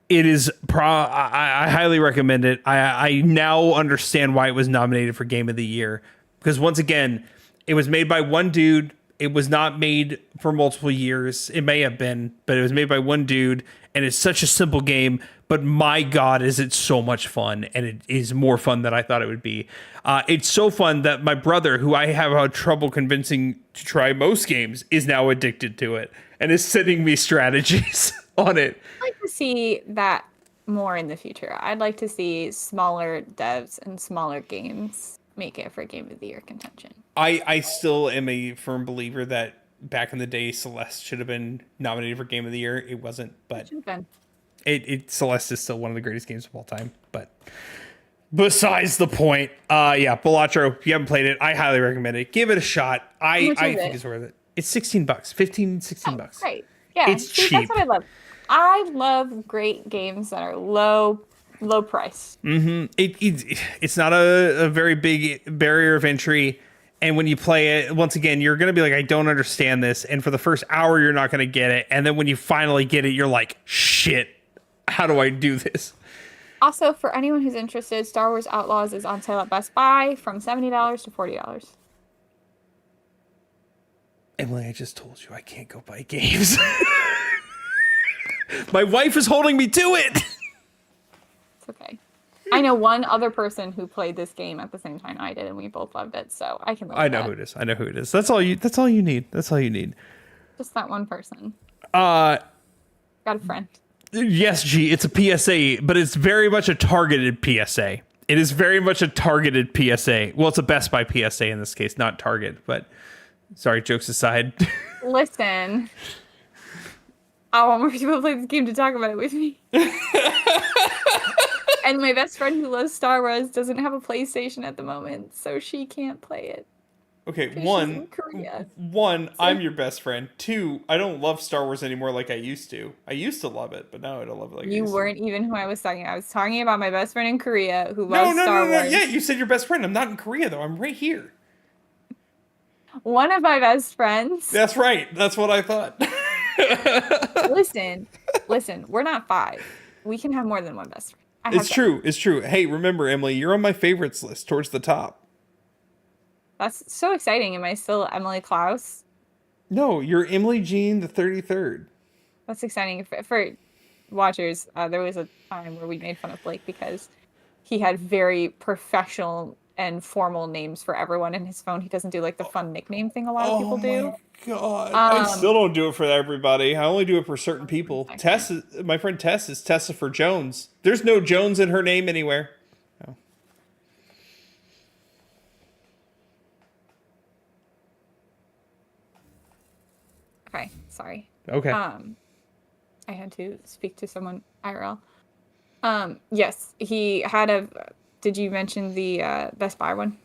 it is I highly recommend it. I now understand why it was nominated for Game of the Year, because once again, it was made by one dude. It was not made for multiple years. It may have been, but it was made by one dude, and it's such a simple game, but my God, is it so much fun, and it is more fun than I thought it would be. It's so fun that my brother, who I have had trouble convincing to try most games, is now addicted to it and is sending me strategies on it. I'd like to see that more in the future. I'd like to see smaller devs and smaller games make it for Game of the Year contention. I still am a firm believer that back in the day, Celeste should have been nominated for Game of the Year. It wasn't, but Celeste is still one of the greatest games of all time. But besides the point, Balatro, if you haven't played it, I highly recommend it. Give it a shot. I think it's worth it. It's $16, $16. Right. Yeah. It's cheap. That's what I love. I love great games that are low price. Mm-hmm. It's not a very big barrier of entry. And when you play it, once again, you're going to be like, I don't understand this. And for the first hour, you're not going to get it. And then when you finally get it, you're like, shit, how do I do this? Also, for anyone who's interested, Star Wars Outlaws is on sale at Best Buy from $70 to $40. Emily, I just told you I can't go buy games. My wife is holding me to it. It's okay. I know one other person who played this game at the same time I did, and we both loved it. So I can. I know who it is. That's all you need. Just that one person. Got a friend. Yes, G. It's a PSA, but it's very much a targeted PSA. It is very much a targeted PSA. Well, it's a Best Buy PSA in this case, not Target. But sorry, jokes aside. Listen. I want more people to play this game to talk about it with me. And my best friend who loves Star Wars doesn't have a PlayStation at the moment, so she can't play it. Okay, one, I'm your best friend. Two, I don't love Star Wars anymore like I used to. I used to love it, but now I don't love it like I used to. You weren't even who I was talking about. I was talking about my best friend in Korea who loves Star Wars. Yeah, you said your best friend. I'm not in Korea, though. I'm right here. One of my best friends. That's right. That's what I thought. Listen, we're not 5. We can have more than one best friend. It's true. Hey, remember, Emily, you're on my favorites list towards the top. That's so exciting. Am I still Emily Klaus? No, you're Emily Jean the 33rd. That's exciting. For watchers, there was a time where we made fun of Blake because he had very professional and formal names for everyone in his phone. He doesn't do like the fun nickname thing a lot of people do. Oh my God. I still don't do it for everybody. I only do it for certain people. My friend Tess is Tessa for Jones. There's no Jones in her name anywhere. Oh. Okay, sorry. Okay. I had to speak to someone IRL. Yes, he had a. Did you mention the Best Buy one?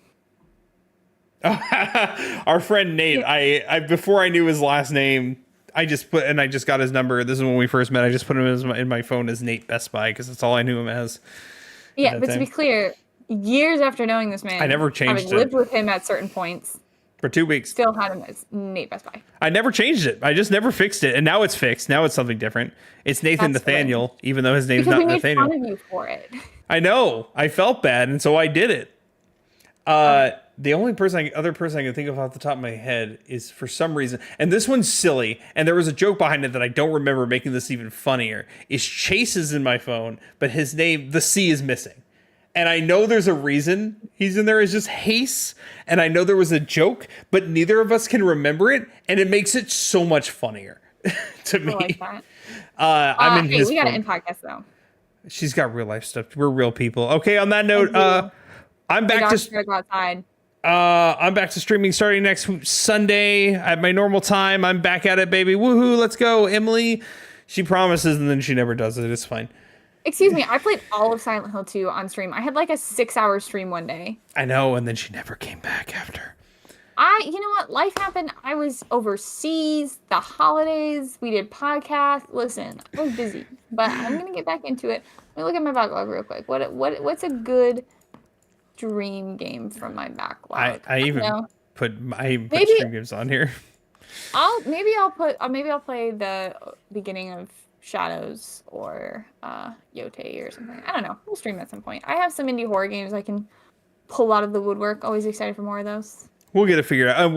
Our friend Nate. Yeah. I before I knew his last name, I just got his number. This is when we first met. I just put him in my phone as Nate Best Buy because that's all I knew him as. Yeah, but to be clear, years after knowing this man, I never changed it. I lived with him at certain points. For 2 weeks. Still had him as Nate Best Buy. I never changed it. I just never fixed it. And now it's fixed. Now it's something different. It's Nathan Nathaniel, even though his name's not Nathaniel. Because we made fun of you for it. I know. I felt bad, and so I did it. the only other person I can think of off the top of my head is for some reason, and this one's silly, and there was a joke behind it that I don't remember, making this even funnier. Is Chase is in my phone, but his name, the C is missing. And I know there's a reason he's in there. It's just Hace. And I know there was a joke, but neither of us can remember it. And it makes it so much funnier to me. I like that. I'm in his we got to phone. end podcast though. She's got real life stuff. We're real people. Okay, on that note, I'm back to go outside. I'm back to streaming starting next Sunday at my normal time. I'm back at it, baby. Woohoo, let's go. Emily, she promises and then she never does it. It's fine. Excuse me, I played all of Silent Hill 2 on stream. I had like a 6-hour stream one day. I know, and then she never came back after. You know what? Life happened. I was overseas, the holidays, we did podcasts. Listen, I was busy, but I'm gonna get back into it. Let me look at my backlog real quick. What's a good dream game from my backlog? I even put Maybe- stream games on here. I'll play the beginning of Shadows or Yote or something. I don't know. We'll stream at some point. I have some indie horror games I can pull out of the woodwork. Always excited for more of those. We'll get it figured out.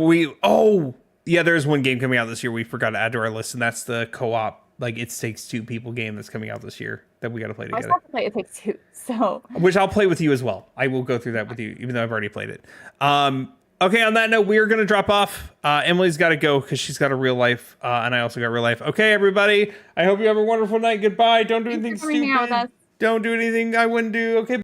There's one game coming out this year we forgot to add to our list, and that's the co-op, like It Takes Two people game that's coming out this year that we got to play I together. still have to play It Takes Two, so Which I'll play with you as well. I will go through that with you, even though I've already played it. Okay, on that note, we are going to drop off. Emily's got to go because she's got a real life, and I also got real life. Okay, everybody, I hope you have a wonderful night. Goodbye. Don't do anything Thanks for hanging out with stupid. us. Don't do anything I wouldn't do. Okay.